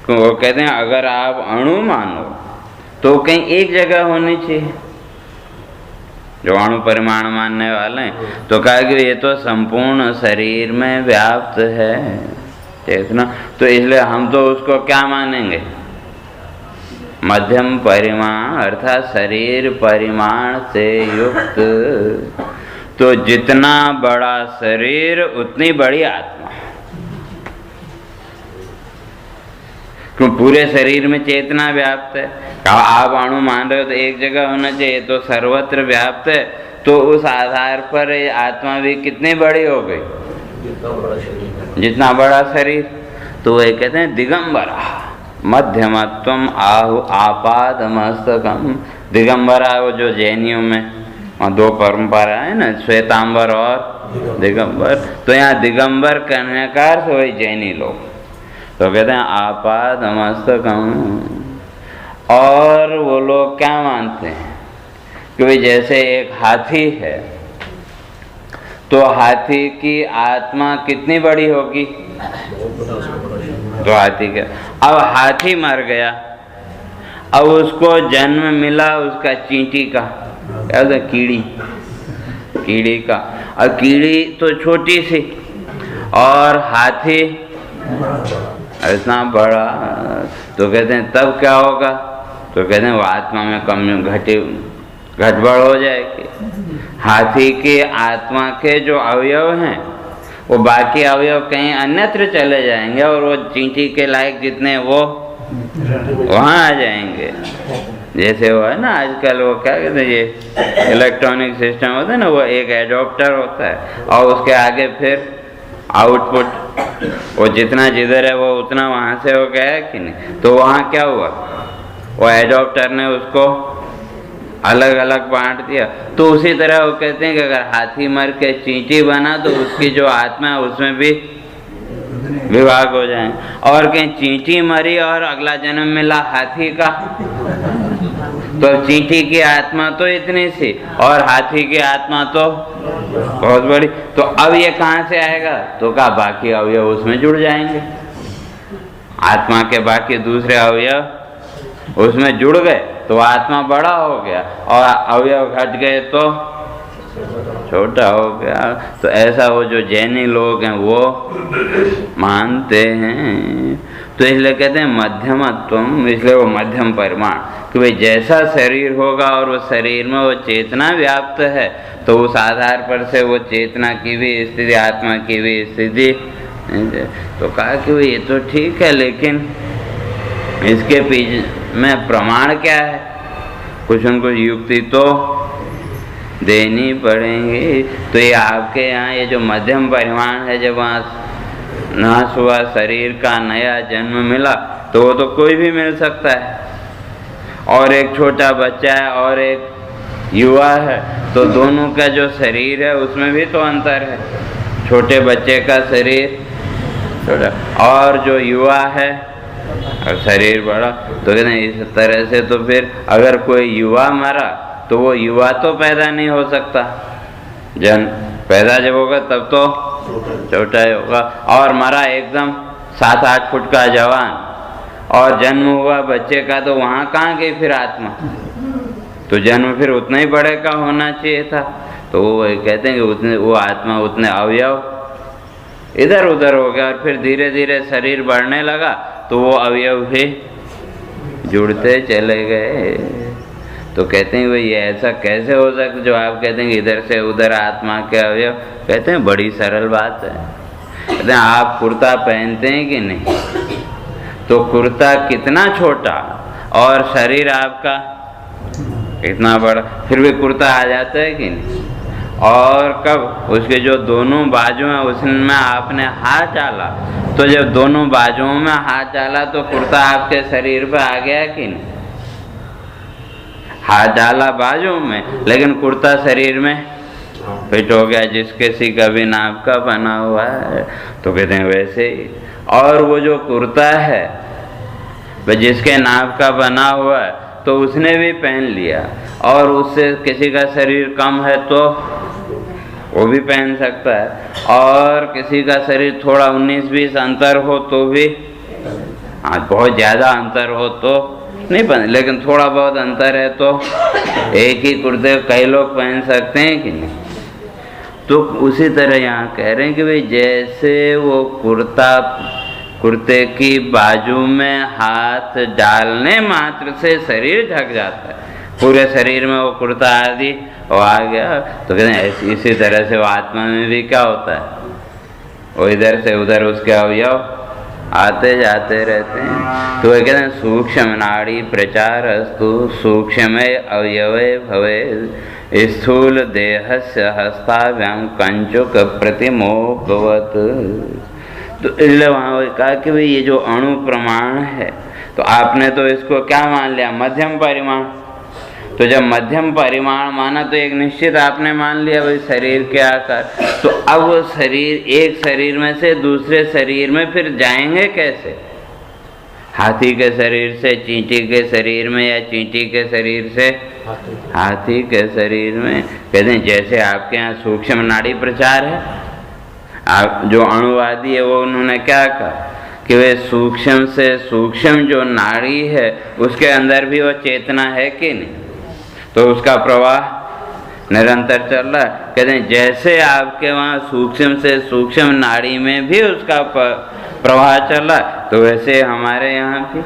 वो कहते हैं अगर आप अणु मानो तो कहीं एक जगह होनी चाहिए, जो अणु परिमाण मानने वाले हैं। तो कहा कि ये तो संपूर्ण शरीर में व्याप्त है चेतना, तो इसलिए हम तो उसको क्या मानेंगे, मध्यम परिमाण, अर्थात शरीर परिमाण से युक्त। तो जितना बड़ा शरीर उतनी बड़ी आत्मा, क्यों पूरे शरीर में चेतना व्याप्त है। आप अणु मान रहे हो तो एक जगह होना चाहिए, तो सर्वत्र व्याप्त है, तो उस आधार पर आत्मा भी कितनी बड़ी हो गई, जितना बड़ा शरीर। तो वही कहते हैं दिगंबरा मध्यमत्वम आहु आपादमस्तकम। दिगंबरा वो जो जैनियों में दो परंपरा है ना, श्वेतांबर और दिगंबर, तो यहाँ दिगंबर कहने का अर्थ वही जैनी लोग। तो कहते हैं आपादमस्तकम। और वो लोग क्या मानते हैं कि भाई जैसे एक हाथी है, तो हाथी की आत्मा कितनी बड़ी होगी, तो हाथी का, अब हाथी मर गया, अब उसको जन्म मिला उसका चींटी का, क्या होता, कीड़ी का, और कीड़ी तो छोटी सी और हाथी इतना बड़ा। तो कहते हैं तब क्या होगा, तो कहते हैं वो आत्मा में कम घटबड़ हो जाएगी। हाथी की आत्मा के जो अवयव हैं वो बाकी अवयव कहीं अन्यत्र चले जाएंगे, और वो चींटी के लायक जितने वो वहाँ आ जाएंगे। जैसे वो है ना आजकल, वो क्या कहते हैं, ये इलेक्ट्रॉनिक सिस्टम होता है ना, वो एक एडोप्टर होता है और उसके आगे फिर आउटपुट, वो जितना जिधर है वो उतना वहाँ से हो गया है कि नहीं। तो वहाँ क्या हुआ, वो एडोप्टर ने उसको अलग अलग बांट दिया। तो उसी तरह वो कहते हैं कि अगर हाथी मर के चींटी बना तो उसकी जो आत्मा है उसमें भी विभाग हो जाए। और कहीं चींटी मरी और अगला जन्म मिला हाथी का, तो चींटी की आत्मा तो इतनी सी और हाथी की आत्मा तो बहुत बड़ी। तो अब ये कहाँ से आएगा, तो कहा बाकी अवयव उसमें जुड़ जाएंगे, आत्मा के बाकी दूसरे अवयव उसमें जुड़ गए तो आत्मा बड़ा हो गया, और अवयव घट गए तो छोटा हो गया। तो ऐसा वो जो जैनी लोग हैं वो मानते हैं। तो इसलिए कहते हैं मध्यमत्वम, इसलिए वो मध्यम परिमाण, कि भाई जैसा शरीर होगा और वो शरीर में वो चेतना व्याप्त है, तो उस आधार पर से वो चेतना की भी स्थिति, आत्मा की भी स्थिति तो कहा कि ये तो ठीक है, लेकिन इसके पीछे में प्रमाण क्या है? कुछ उनको युक्ति तो देनी पड़ेंगी। तो ये आपके यहाँ ये जो मध्यम परिमाण है, जब वहाँ नाश हुआ शरीर का नया जन्म मिला, तो वो तो कोई भी मिल सकता है, और एक छोटा बच्चा है और एक युवा है, तो दोनों का जो शरीर है उसमें भी तो अंतर है। छोटे बच्चे का शरीर छोटा और जो युवा है और शरीर बड़ा, तो कहते हैं इस तरह से तो फिर अगर कोई युवा मरा तो वो युवा तो पैदा नहीं हो सकता, जन्म पैदा जब होगा तब तो छोटा ही होगा, और मरा एकदम 7-8 फुट का जवान, और जन्म हुआ बच्चे का, तो वहाँ कहाँ गई फिर आत्मा? तो जन्म फिर उतना ही बड़े का होना चाहिए था। तो वो कहते हैं कि उतने वो आत्मा उतने अवयव इधर उधर हो गया, और फिर धीरे धीरे शरीर बढ़ने लगा तो वो अवयव भी जुड़ते चले गए। तो कहते हैं भाई ये ऐसा कैसे हो सकता, जो आप कहते हैं कि इधर से उधर आत्मा के अवयव? कहते हैं बड़ी सरल बात है। कहते हैं आप कुर्ता पहनते हैं कि नहीं, तो कुर्ता कितना छोटा और शरीर आपका इतना बड़ा, फिर भी कुर्ता आ जाता है कि नहीं? और कब उसके जो दोनों बाजू हैं उसमें आपने हाथ डाला, तो जब दोनों बाजुओं में हाथ डाला तो कुर्ता आपके शरीर पर आ गया कि नहीं? हाथ डाला बाजू में, लेकिन कुर्ता शरीर में फिट हो गया, जिसके सी कभी नाप का बना हुआ है। तो कहते हैं वैसे ही, और वो जो कुर्ता है जिसके नाप का बना हुआ है, तो उसने भी पहन लिया, और उससे किसी का शरीर कम है तो वो भी पहन सकता है, और किसी का शरीर थोड़ा 19-20 अंतर हो तो भी, बहुत ज़्यादा अंतर हो तो नहीं पहन, लेकिन थोड़ा बहुत अंतर है तो एक ही कुर्ते कई लोग पहन सकते हैं कि नहीं? तो उसी तरह यहाँ कह रहे हैं कि भाई जैसे वो कुर्ते की बाजू में हाथ डालने मात्र से शरीर ढक जाता है, पूरे शरीर में वो कुर्ता आदि वो आ गया। तो कहते हैं इसी तरह से वो आत्मा में भी क्या होता है, वो इधर से उधर उसके अवयव आते जाते रहते हैं। तो वो कहते हैं सूक्ष्म नाड़ी प्रचार अस्तु सूक्ष्म अवयवे भवे स्थूल देहस्य हस्ताभ्याम कंचुक प्रतिमोकवत। तो इसलिए वहाँ कहा कि भाई ये जो अणु प्रमाण है, तो आपने तो इसको क्या मान लिया? मध्यम परिमाण। तो जब मध्यम परिमाण माना तो एक निश्चित आपने मान लिया भाई शरीर के आकार। तो अब वो शरीर एक शरीर में से दूसरे शरीर में फिर जाएंगे कैसे? हाथी के शरीर से चींटी के शरीर में, या चींटी के शरीर से हाथी के शरीर में। कहते हैं जैसे आपके यहाँ सूक्ष्म नाड़ी प्रचार है, आप जो अणुवादी है वो उन्होंने क्या कहा कि वे सूक्ष्म से सूक्ष्म जो नाड़ी है उसके अंदर भी वो चेतना है कि नहीं, तो उसका प्रवाह निरंतर चल रहा है। कहते हैं जैसे आपके वहाँ सूक्ष्म से सूक्ष्म नाड़ी में भी उसका प्रवाह चल रहा है, तो वैसे हमारे यहाँ भी।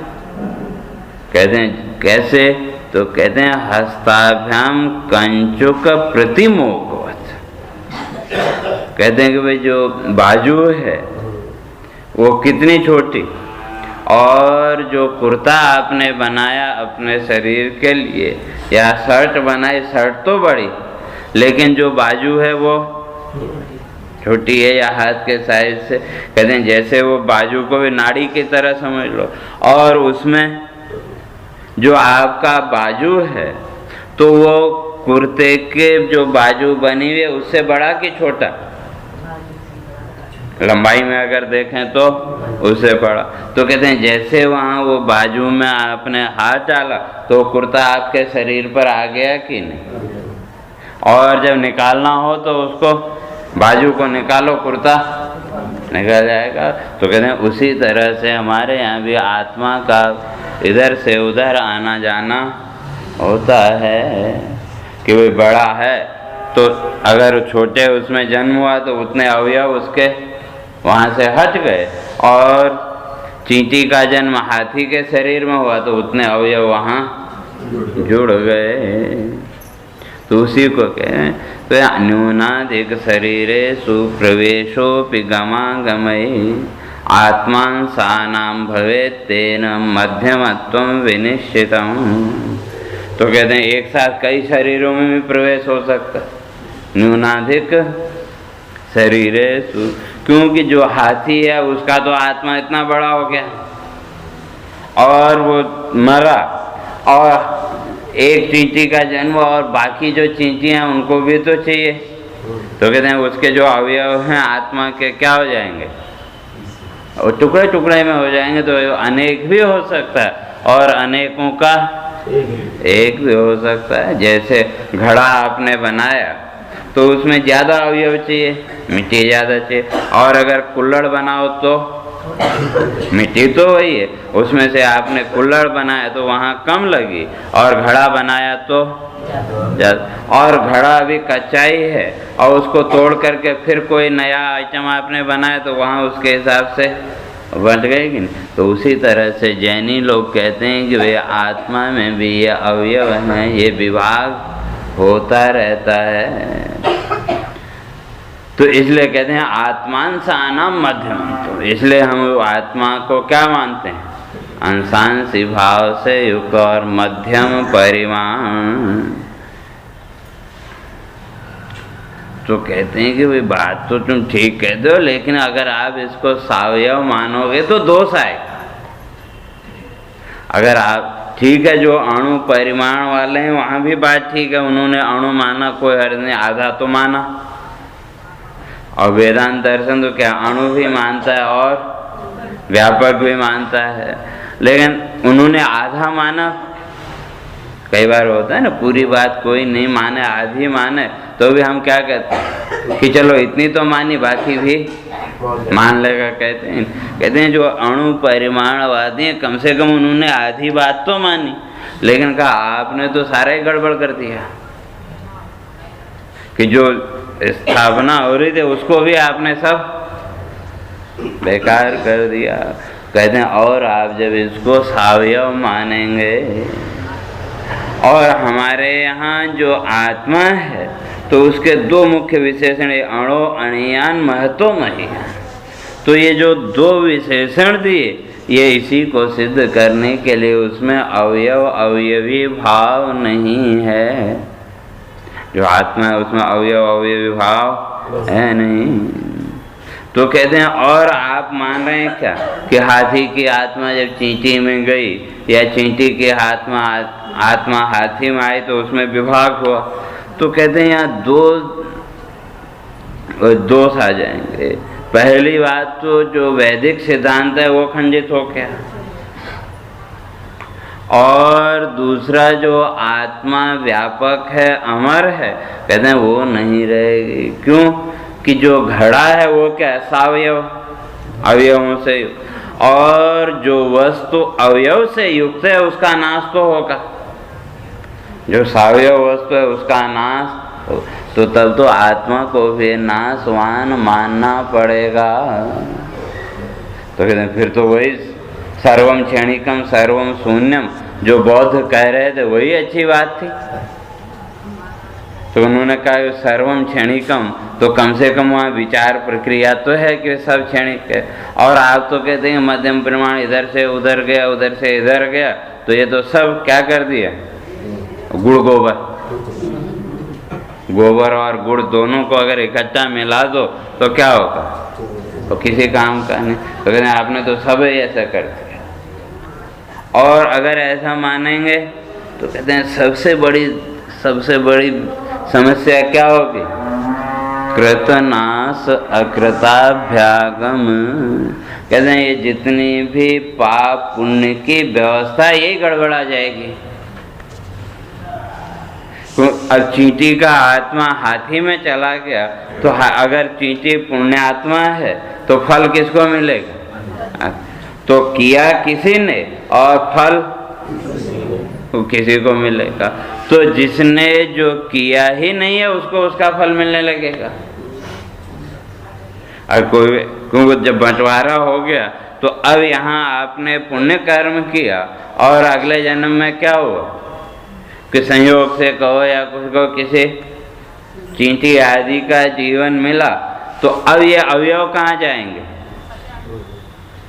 कहते हैं कैसे? तो कहते हैं हस्ताभ्याम कंचुक प्रतिमोकवत। कहते हैं कि भाई जो बाजू है वो कितनी छोटी, और जो कुर्ता आपने बनाया अपने शरीर के लिए, या शर्ट बनाई, शर्ट तो बड़ी, लेकिन जो बाजू है वो छोटी है, या हाथ के साइज से। कहते हैं जैसे वो बाजू को भी नाड़ी की तरह समझ लो, और उसमें जो आपका बाजू है तो वो कुर्ते के जो बाजू बनी हुई है उससे बड़ा कि छोटा? लंबाई में अगर देखें तो उससे बड़ा। तो कहते हैं जैसे वहाँ वो बाजू में आपने हाथ डाला तो कुर्ता आपके शरीर पर आ गया कि नहीं, और जब निकालना हो तो उसको बाजू को निकालो, कुर्ता निकल जाएगा। तो कहते हैं उसी तरह से हमारे यहाँ भी आत्मा का इधर से उधर आना जाना होता है कि वो बड़ा है तो अगर छोटे उसमें जन्म हुआ तो उतने अवयव उसके वहाँ से हट गए, और चींटी का जन्म हाथी के शरीर में हुआ तो उतने अवयव वहाँ जुड़ गए। तो उसी को कहें। तो न्यूनाधिक शरीरे सुप्रवेशोपि गमागमयि आत्मांसानां भवेत् तेन मध्यमत्वं विनिश्चितम्। तो कहते हैं एक साथ कई शरीरों में भी प्रवेश हो सकता है। न्यूनाधिक शरीरे सु, क्योंकि जो हाथी है उसका तो आत्मा इतना बड़ा हो गया और वो मरा, और एक चींटी का जन्म और बाकी जो चींटियां उनको भी तो चाहिए। तो कहते हैं उसके जो अवयव हैं आत्मा के क्या हो जाएंगे, और टुकड़े टुकड़े में हो जाएंगे। तो अनेक भी हो सकता है और अनेकों का एक भी हो सकता है। जैसे घड़ा आपने बनाया तो उसमें ज़्यादा अवयव चाहिए, मिट्टी ज़्यादा चाहिए, और अगर कुल्हड़ बनाओ तो मिट्टी तो वही है, उसमें से आपने कुल्हड़ बनाया तो वहाँ कम लगी, और घड़ा बनाया तो ज़्यादा। और घड़ा अभी कच्चा ही है और उसको तोड़ करके फिर कोई नया आइटम आपने बनाया तो वहाँ उसके हिसाब से बन गए कि नहीं। तो उसी तरह से जैनी लोग कहते हैं कि वे आत्मा में भी ये अवयव हैं, ये विभाग होता रहता है। तो इसलिए कहते हैं आत्मांसानां मध्यम। तो इसलिए हम आत्मा को क्या मानते हैं, अंशांशी भाव से युक्त और मध्यम परिमाण। तो कहते हैं कि भाई बात तो तुम ठीक कह दो, लेकिन अगर आप इसको सावयव मानोगे तो दोष आएगा। अगर आप ठीक है जो अणु परिमाण वाले हैं वहाँ भी बात ठीक है, उन्होंने अणु माना, कोई हर्ज नहीं, आधा तो माना। और वेदांत दर्शन तो क्या अणु भी मानता है और व्यापक भी मानता है, लेकिन उन्होंने आधा माना। कई बार होता है ना, पूरी बात कोई नहीं माने, आधी माने, तो भी हम क्या कहते हैं कि चलो इतनी तो मानी, बाकी भी मान लेगा। कहते हैं जो अणु परिमाणवादी हैं कम से कम उन्होंने आधी बात तो मानी, लेकिन कहा आपने तो सारा ही गड़बड़ कर दिया, कि जो स्थापना हो रही थी उसको भी आपने सब बेकार कर दिया। कहते हैं और आप जब इसको सावयव मानेंगे, और हमारे यहाँ जो आत्मा है तो उसके दो मुख्य विशेषण अणो अणियान महतो महियान। तो ये जो दो विशेषण दिए ये इसी को सिद्ध करने के लिए उसमें अवयव अवयवी भाव नहीं है। जो आत्मा है उसमें अवयव अवयवी भाव है नहीं। तो कहते हैं और आप मान रहे हैं क्या कि हाथी की आत्मा जब चींटी में गई या चींटी की आत्मा हाथी में आई तो उसमें विभाग हुआ। तो कहते हैं यहाँ दो दोष आ जाएंगे। पहली बात तो जो वैदिक सिद्धांत है वो खंडित हो गया, और दूसरा जो आत्मा व्यापक है अमर है कहते हैं वो नहीं रहेगी। क्यों कि जो घड़ा है वो क्या सावयव अवयवों से, और जो वस्तु अवयव से युक्त है उसका नाश तो होगा। जो सावयव वस्तु है उसका नाश, तो तब तो आत्मा को भी नाशवान मानना पड़ेगा। तो कहते हैं फिर तो वही सर्वम क्षणिकम सर्वम शून्यम जो बौद्ध कह रहे थे वही अच्छी बात थी। तो उन्होंने कहा सर्वम क्षणिकम, तो कम से कम वहाँ विचार प्रक्रिया तो है कि सब क्षणिक है। और आप तो कहते हैं मध्यम परिमाण इधर से उधर गया उधर से इधर गया, तो ये तो सब क्या कर दिया, गुड़ गोबर और गुड़ दोनों को अगर इकट्ठा मिला दो तो क्या होगा, तो किसी काम का नहीं। तो कहते हैं आपने तो सब ऐसा कर दिया। और अगर ऐसा मानेंगे तो कहते हैं सबसे बड़ी समस्या क्या होगी, कृतनाश अकृताभ्यागम। कहते हैं ये जितनी भी पाप पुण्य की व्यवस्था यही गड़बड़ा जाएगी। तो अब चींटी का आत्मा हाथी में चला गया तो अगर चींटी पुण्य आत्मा है तो फल किसको मिलेगा, तो किया किसी ने और फल किसी को मिलेगा। तो जिसने जो किया ही नहीं है उसको उसका फल मिलने लगेगा। और क्योंकि जब बंटवारा हो गया तो अब यहाँ आपने पुण्य कर्म किया और अगले जन्म में क्या हुआ कि संयोग से कहो या कुछ को किसी चींटी आदि का जीवन मिला, तो अब ये अवयव कहाँ जाएंगे?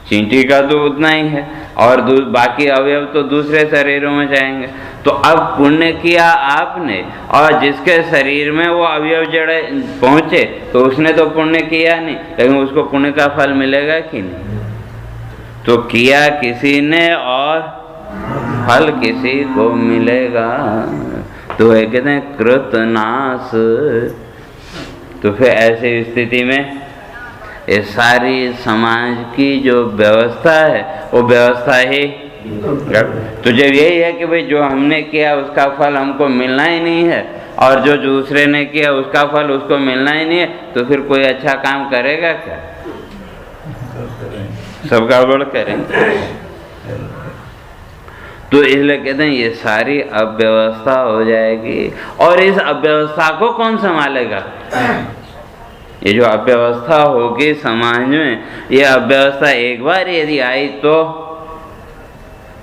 चींटी का तो उतना ही है और बाकी अवयव तो दूसरे शरीरों में जाएंगे। तो अब पुण्य किया आपने और जिसके शरीर में वो अवयव जड़े पहुंचे तो उसने तो पुण्य किया नहीं, लेकिन उसको पुण्य का फल मिलेगा कि नहीं? तो किया किसी ने और फल किसी को मिलेगा। तो है कहते हैं कृतनाश। तो फिर ऐसी स्थिति में ये सारी समाज की जो व्यवस्था है वो व्यवस्था ही, तो जब यही है कि भाई जो हमने किया उसका फल हमको मिलना ही नहीं है और जो दूसरे ने किया उसका फल उसको मिलना ही नहीं है, तो फिर कोई अच्छा काम करेगा क्या? सब गड़बड़ करेंगे। तो इसलिए कहते हैं ये सारी अव्यवस्था हो जाएगी। और इस अव्यवस्था को कौन संभालेगा? ये जो अव्यवस्था होगी समाज में, ये अव्यवस्था एक बार यदि आई तो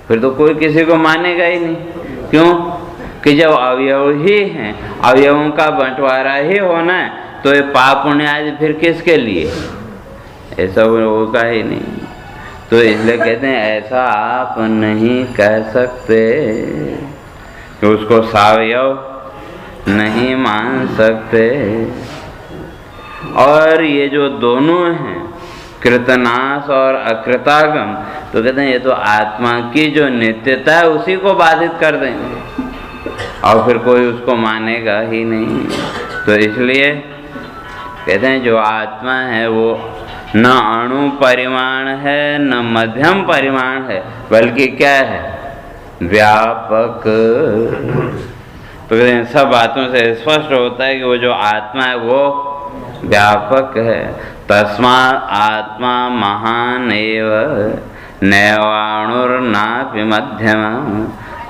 फिर तो कोई किसी को मानेगा ही नहीं। क्यों? कि जब अवयव ही हैं, अवयवों का बंटवारा ही होना है, तो ये पाप पुण्य आदि फिर किसके लिए? ऐसा होगा ही नहीं। तो इसलिए कहते हैं ऐसा आप नहीं कह सकते कि उसको सावयव नहीं मान सकते। और ये जो दोनों हैं कृतनाश और अकृतागम, तो कहते हैं ये तो आत्मा की जो नित्यता है उसी को बाधित कर देंगे और फिर कोई उसको मानेगा ही नहीं। तो इसलिए कहते हैं जो आत्मा है वो न अणु परिमाण है न मध्यम परिमाण है, बल्कि क्या है? व्यापक। तो कहते हैं सब बातों से स्पष्ट होता है कि वो जो आत्मा है वो व्यापक है। तस्मात् आत्मा महान एव नैवाणुर्नापि मध्यम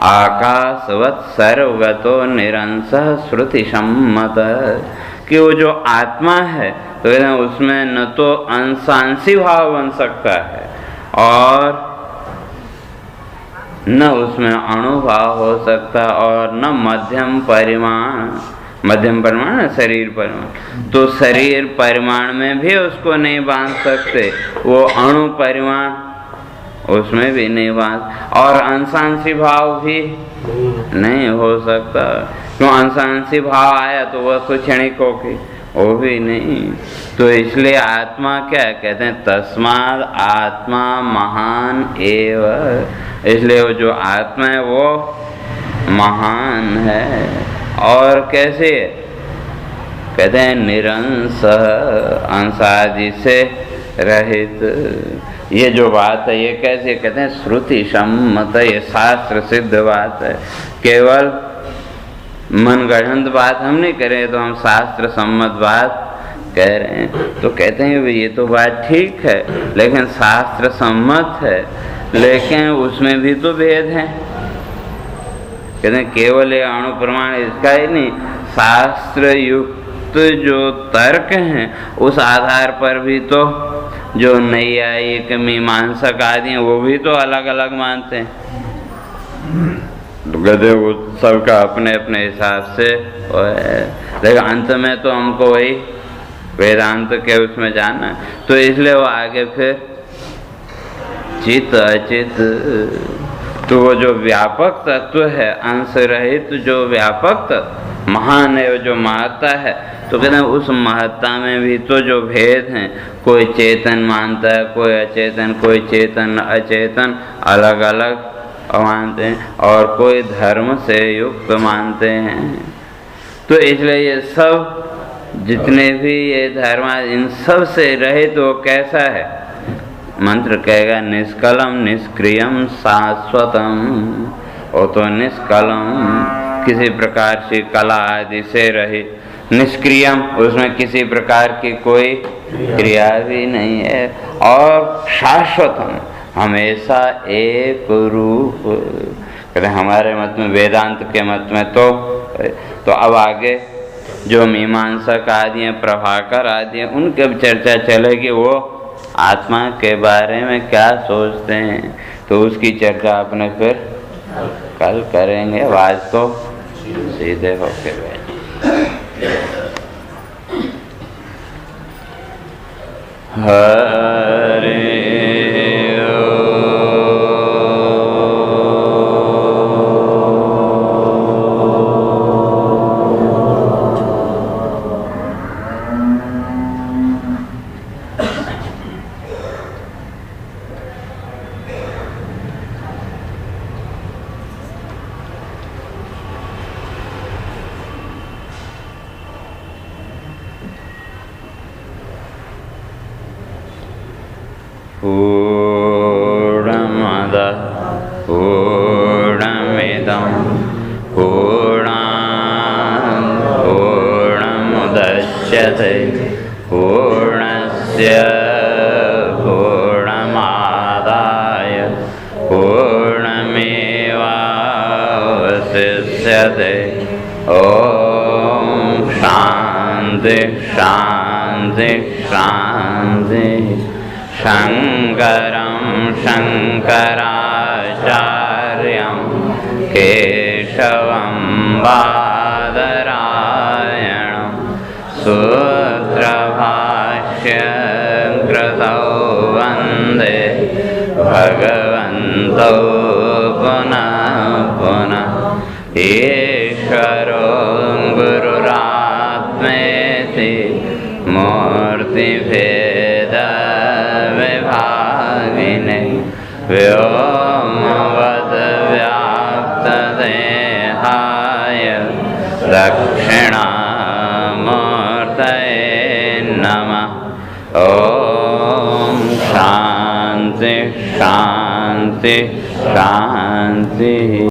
आकाशवत् सर्वगतो निरंसः श्रुति सम्मत। कि वो जो आत्मा है तो उसमें न तो अंशांशी भाव बन सकता है और न उसमें अणुभाव हो सकता और न मध्यम परिमाण। मध्यम परिमाण है शरीर परिमाण, तो शरीर परिमाण में भी उसको नहीं बांध सकते, वो अणु परिमाण उसमें भी नहीं बांध, और अंशांशी भाव भी नहीं हो सकता। क्यों? अंशांशी भाव आया तो वह तो क्षणिक होगी, वो भी नहीं। तो इसलिए आत्मा क्या कहते हैं? तस्मात् आत्मा महान एव। इसलिए वो जो आत्मा है वो महान है। और कैसे? कहते हैं निरंश, अंशादि से रहित। ये जो बात है ये कैसे? कहते हैं श्रुति सम्मत, ये शास्त्र सिद्ध बात है। केवल मनगढ़ंत बात हम नहीं कर रहे, तो हम शास्त्र सम्मत बात कह रहे हैं। तो कहते हैं ये तो बात ठीक है, लेकिन शास्त्र सम्मत है, लेकिन उसमें भी तो भेद है। कहते हैं केवल ये अणु प्रमाण इसका ही नहीं, शास्त्र युक्त जो तर्क हैं उस आधार पर भी तो जो नैयायिक मीमांसक आदि हैं वो भी तो अलग अलग मानते हैं। तो कहते हैं वो सबका अपने अपने हिसाब से, लेकिन अंत में तो हमको वही वेदांत के उसमें जाना है। तो इसलिए वो आगे फिर चित अचित, तो वो जो व्यापक तत्व है, अंश रहित जो व्यापक तत्व महान है, वो जो महत्ता है, तो कहते हैं उस महत्ता में भी तो जो भेद हैं, कोई चेतन मानता है, कोई अचेतन, कोई चेतन अचेतन अलग अलग मानते हैं, और कोई धर्म से युक्त मानते हैं। तो इसलिए ये सब जितने भी ये धर्म, इन सब से रहित वो कैसा है? मंत्र कहेगा निष्कलम निष्क्रियम शाश्वतम। वो तो निष्कलम, किसी प्रकार से कला आदि से रहित, निष्क्रियम, उसमें किसी प्रकार की कोई क्रिया भी नहीं है, और शाश्वतम, हमेशा एक रूप। कहते हमारे मत में, वेदांत के मत में तो अब आगे जो मीमांसक आदि हैं, प्रभाकर आदि हैं, उनकी अब चर्चा चलेगी, वो आत्मा के बारे में क्या सोचते हैं, तो उसकी चर्चा अपने फिर कल करेंगे। आज तो सीधे होके बैठिए। हरे पूर्णमदः पूर्णमिदं पूर्णात् पूर्णमुदच्यते पूर्णस्य पूर्णमादाय पूर्णमेवावशिष्यते। ॐ शान्ति शान्ति शान्ति। शङ्करं शङ्कराचार्यं केशवं बादरायणं सूत्रभाष्यकृतौ वन्दे भगवन्तौ पुनः पुनः। ईश्वरो गुरुरात्मेति मूर्तिभेदविभागिने व्योमवद्व्याप्तदेहाय दक्षिणामूर्तये नमः। ॐ शान्ति शान्ति शान्तिः।